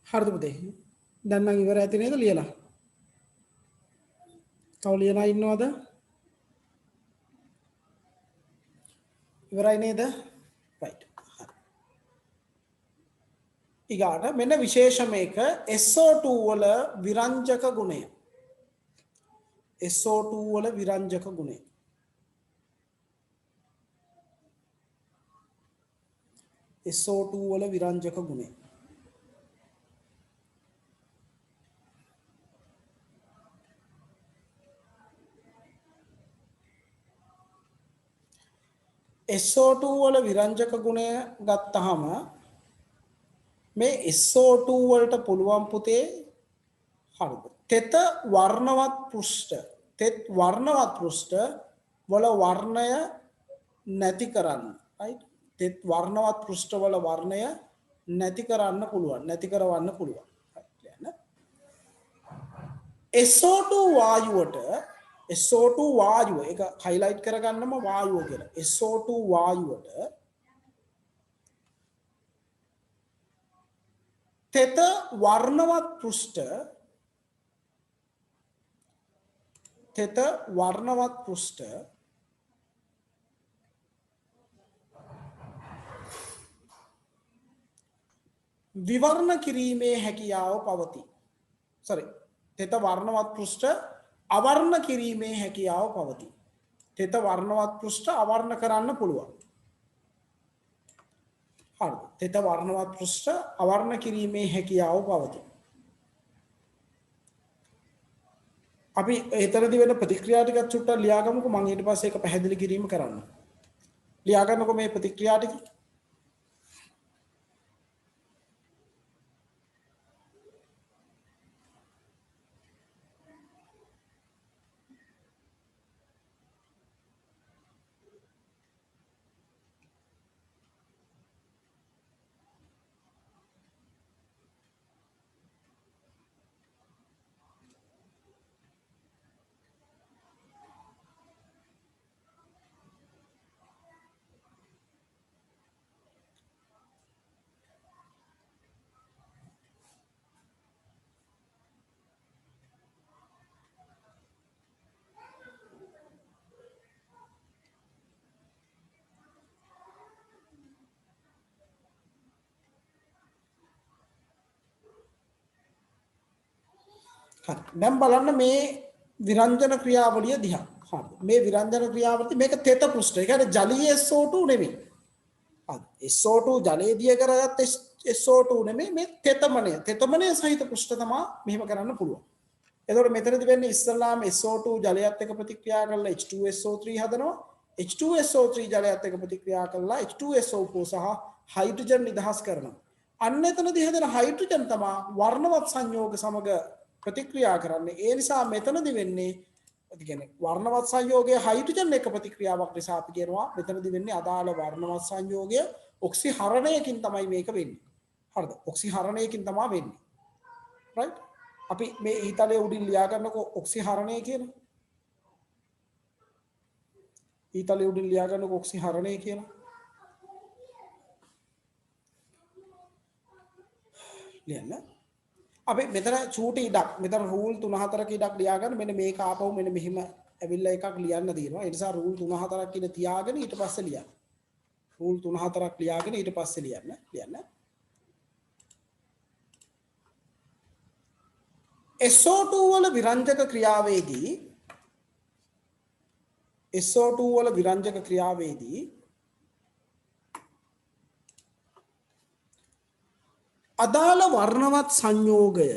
හරිද පුතේ? දැන් නම් ඉවර ඇති නේද ලියලා? තව ලියන ඉන්නවද? ඉවරයි නේද? right. ඊගාට මෙන්න විශේෂ මේක SO2 වල විරංජක ගුණය. SO2 වල විරංජක ගුණය. SO2 වල විරංජක ගුණය. SO2 වල විරංජක ගුණය ගත්තහම මේ SO2 වලට පුළුවන් පුතේ හරිද? තෙත වර්ණවත් පෘෂ්ඨ තෙත් වර්ණවත් පෘෂ්ඨ වල වර්ණය නැති කරන්න. right? තෙත් වර්ණවත් පෘෂ්ඨ වල වර්ණය නැති කරන්න පුළුවන්. නැති කරවන්න පුළුවන්. SO2 වායුවට SO2 වායුව එක highlight කරගන්නම වායුව කියලා. SO2 වායුවට තෙත වර්ණවත් පෘෂ්ඨ විවර්ණ කිරීමේ හැකියාව පවතී. sorry. තෙත වර්ණවත් පෘෂ්ඨ අවර්ණ කිරීමේ හැකියාව පවතී. තෙත වර්ණවත් පෘෂ්ඨ අවර්ණ කරන්න පුළුවන්. හරිද? තෙත වර්ණවත් පෘෂ්ඨ අවර්ණ කිරීමේ හැකියාව පවතී. අපි එතරම්දි වෙන ප්‍රතික්‍රියා ටිකක් චුට්ටක් ලියාගමුකෝ. මම ඊට පස්සේ ඒක පැහැදිලි කිරීම කරන්න. ලියා ගන්නකො මේ ප්‍රතික්‍රියා ටික. හරි. දැන් බලන්න මේ විරංජන ක්‍රියාවලිය දිහා. හරි. මේ විරංජන ක්‍රියාවලිය මේක තෙත පෘෂ්ඨය. ඒ කියන්නේ ජලීය SO2 නෙමෙයි. හරි. SO2 ජලයේ දිය කරගත්ත SO2 නෙමෙයි මේ තෙතමනය. තෙතමනය සහිත පෘෂ්ඨ තමයි මෙහෙම කරන්න පුළුවන්. එතකොට මෙතනදී වෙන්නේ ඉස්සල්ලාම SO2 ජලයත් එක්ක ප්‍රතික්‍රියා කරලා H2SO3 හදනවා. H2SO3 ජලයත් එක්ක ප්‍රතික්‍රියා කරලා H2SO4 සහ හයිඩ්‍රජන් නිදහස් කරනවා. අන්න එතනදී හැදෙන හයිඩ්‍රජන් තමයි වර්ණවත් සංයෝග සමග ප්‍රතික්‍රියා කරන්නේ. ඒ නිසා මෙතනදී වෙන්නේ කියන්නේ වර්ණවත් සංයෝගයේ හයිඩ්‍රජන් එක්ක ප්‍රතික්‍රියාවක් නිසා අපි කියනවා මෙතනදී වෙන්නේ අදාළ වර්ණවත් සංයෝගය ඔක්සිහරණයකින් තමයි මේක වෙන්නේ. හරිද? ඔක්සිහරණයකින් තමයි වෙන්නේ. right? අපි මේ ඊතලයේ උඩින් ලියා ගන්නකො ඔක්සිහරණය කියලා. ඊතලයේ උඩින් ලියා ගන්නකො ඔක්සිහරණය කියලා. ලියන්න. අපි මෙතන චූටි ඉඩක් මෙතන රූල් 3-4ක ඉඩක් ලියා ගන්න මෙන්න මේක ආපහු මෙන්න මෙහිම ඇවිල්ලා එකක් ලියන්න තියෙනවා. ඒ නිසා රූල් 3-4ක් කියන තියාගෙන ඊට පස්සේ ලියන්න. රූල් 3-4ක් ලියාගෙන ඊට පස්සේ ලියන්න. SO2 වල විරංජක ක්‍රියාවේදී අදාළ වර්ණවත් සංයෝගය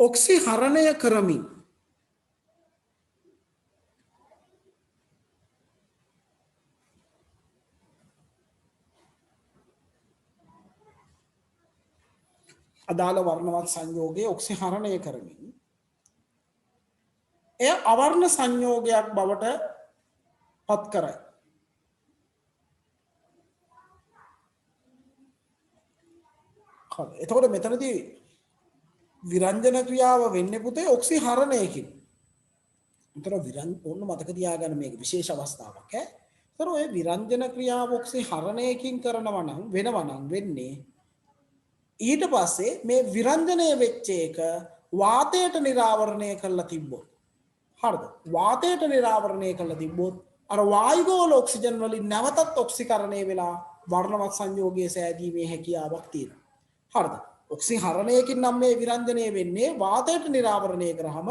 ඔක්සිහරණය කරමින් අදාළ වර්ණවත් සංයෝගයේ ඔක්සිහරණය කරමින් එය අවර්ණ සංයෝගයක් බවට පත් කරයි. හරි. එතකොට මෙතනදී විරංජන ක්‍රියාව වෙන්නේ පුතේ ඔක්සිහරණයකින්. උතර ඕන්න මතක තියාගන්න මේක විශේෂ අවස්ථාවක් ඈ. ඒතර ඔය විරංජන ක්‍රියාව ඔක්සිහරණයකින් කරනවා නම් වෙන්නේ ඊට පස්සේ මේ විරංජනය වෙච්ච එක වාතයට නිරාවරණය කරලා තිබ්බොත් හරිද? වාතයට නිරාවරණය කරලා තිබ්බොත් අර වායුගෝල ඔක්සිජන් වලින් නැවතත් ඔක්සිකරණය වෙලා වර්ණවත් සංයෝගයේ සෑදීමේ හැකියාවක් තියෙනවා. හරිද? ඔක්සිහරණයකින් නම් මේ විරංජනය වෙන්නේ වාතයට නිරාවරණය කරාම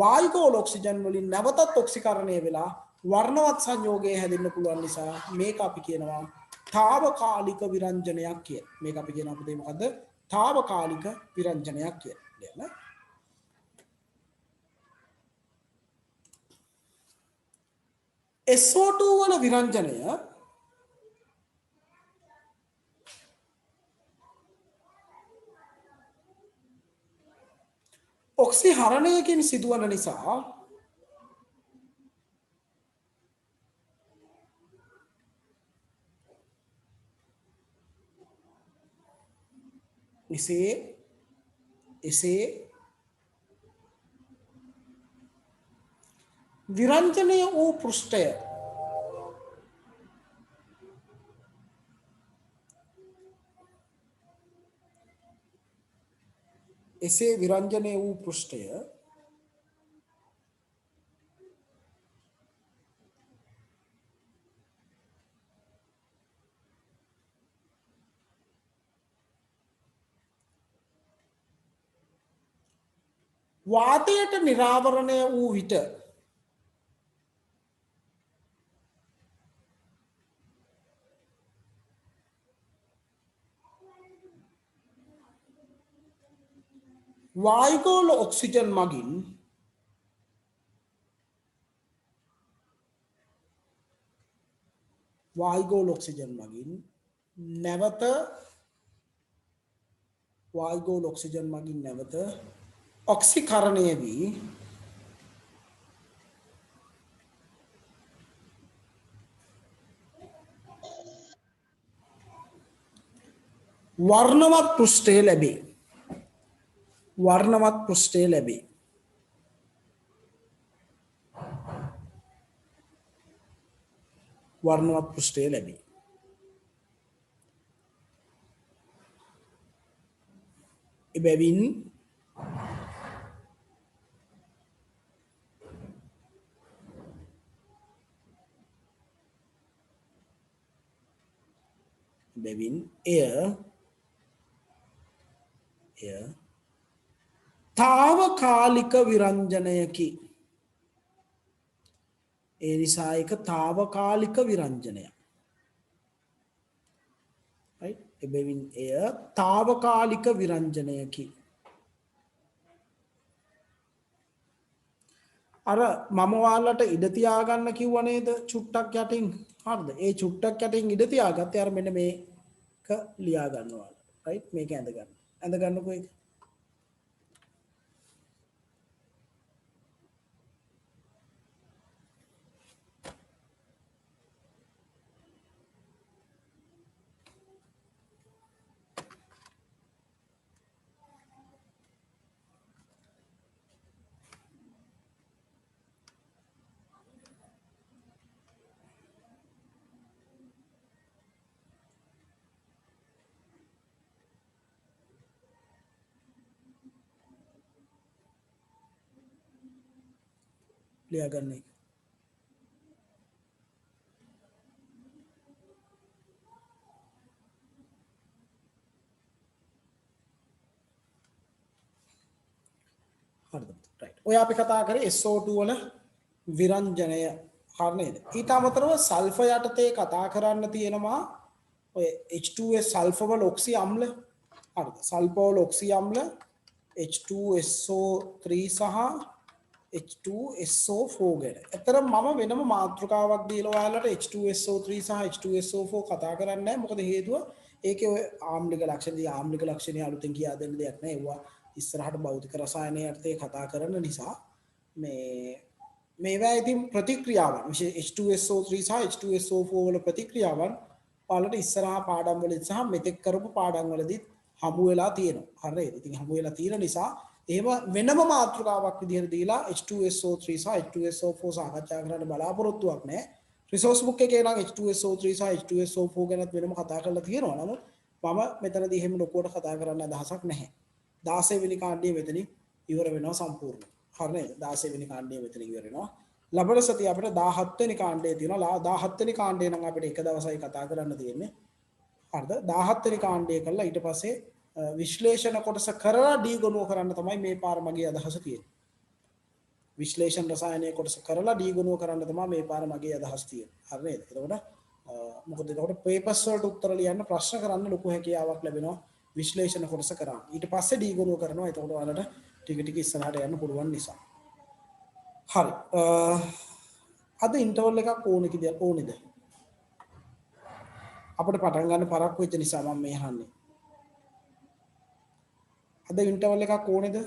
වායුගෝල ඔක්සිජන් වලින් නැවතත් ඔක්සිකරණය වෙලා වර්ණවත් සංයෝගයේ හැදෙන්න පුළුවන් නිසා මේක අපි කියනවා తాවකාලික විරංජනයක් කියලා. මේක අපි කියන අපේ මොකද්ද? తాවකාලික විරංජනයක් කියලා. SO2 වල විරංජනය ඔක්සිහරණයකින් සිදුවන නිසා එසේ විරංජනය වූ පෘෂ්ඨය වාතයට නිරාවරණය වූ විට වායුගෝල ඔක්සිජන් මගින් නැවත ඔක්සිකරණය වී වර්ණවත් පෘෂ්ඨය ලැබේ. එබැවින් බැවින් එය තාවකාලික විරංජනයකි. ඒ නිසා එක තාවකාලික විරංජනයක්. right? එබැවින් එය තාවකාලික විරංජනයකි. අර මම ඔයාලට ඉඩ තියාගන්න කිව්ව නේද චුට්ටක් යටින්. හරිද? ඒ චුට්ටක් යටින් ඉඩ තියාගත්තේ අර මෙන්න මේක ලියා ගන්න ඔයාලට. right? මේක ඇඳ ගන්න. ඇඳ ගන්නකෝ ඒක. ලියා ගන්න එක. හරිද? right. ඔය අපි කතා කරේ SO2 වල විරංජනය. හරි නේද? ඊට අමතරව සල්ෆර් යටතේ කතා කරන්න තියෙනවා ඔය H2S සල්ෆර් වල ඔක්සි අම්ල. හරිද? සල්ෆර් වල ඔක්සි අම්ල H2SO3 සහ H2SO4 ගැන. ඇත්තටම මම වෙනම මාතෘකාවක් දීලා ඔයාලට H2SO3 සහ H2SO4 කතා කරන්නේ නැහැ. මොකද හේතුව ඒකේ ඔය ආම්ලික ලක්ෂණ ආම්ලික ලක්ෂණ අලුතෙන් කියා දෙන්න දෙයක් නැහැ. ඒවා ඉස්සරහට භෞතික රසායනය යටතේ කතා කරන නිසා මේවා ඉතින් ප්‍රතික්‍රියාවන් විශේෂ H2SO3 සහ H2SO4 වල ප්‍රතික්‍රියාවන් ඔයාලට ඉස්සරහා පාඩම් වලදී සහ මෙතෙක් කරපු පාඩම් වලදී හමු වෙලා තියෙනවා. හරිද? ඉතින් හමු වෙලා තියෙන නිසා එහෙම වෙනම මාතෘකාවක් විදිහට දීලා H2SO3 සහ H2SO4 සාකච්ඡා කරන්න බලාපොරොත්තුවක් නැහැ. රිසෝස් බුක් එකේ නම් H2SO3 සහ H2SO4 ගැනත් වෙනම කතා කරලා තියෙනවා. නමුත් මම මෙතනදී එහෙම ලොකුවට කතා කරන්න අදහසක් නැහැ. 16 වෙනි කාණ්ඩය මෙතනින් ඉවර වෙනවා සම්පූර්ණ. හරි නේද? 16 වෙනි කාණ්ඩය මෙතනින් ඉවර වෙනවා. ලබන සතිය අපිට 17 වෙනි කාණ්ඩය තියෙනවා. 17 වෙනි කාණ්ඩය නම් අපිට එක දවසයි කතා කරන්න තියෙන්නේ. හරිද? 17 වෙනි කාණ්ඩය කළා ඊට පස්සේ විශ්ලේෂණ කොටස කරලා ඩී ගොනුව කරන්න තමයි මේ පාර මගේ අදහස තියෙන්නේ. විශ්ලේෂණ රසායනය කොටස කරලා ඩී ගොනුව කරන්න තමයි මේ පාර මගේ අදහස තියෙන්නේ. හරි නේද? එතකොට මොකද එතකොට පේපර්ස් වලට උත්තර ලියන්න ප්‍රශ්න කරන්න ලොකු හැකියාවක් ලැබෙනවා විශ්ලේෂණ කොටස කරා. ඊට පස්සේ ඩී ගොනුව කරනවා. එතකොට ඔයාලට ටික ටික ඉස්සරහට යන්න පුළුවන් නිසා. හරි. අද ඉන්ටර්වල් එකක් ඕනේද? අපිට පටන් ගන්න පරක්කු වෙච්ච නිසා මම මේ අහන්නේ. අද ඉන්ටර්වල් එකක් ඕනේද?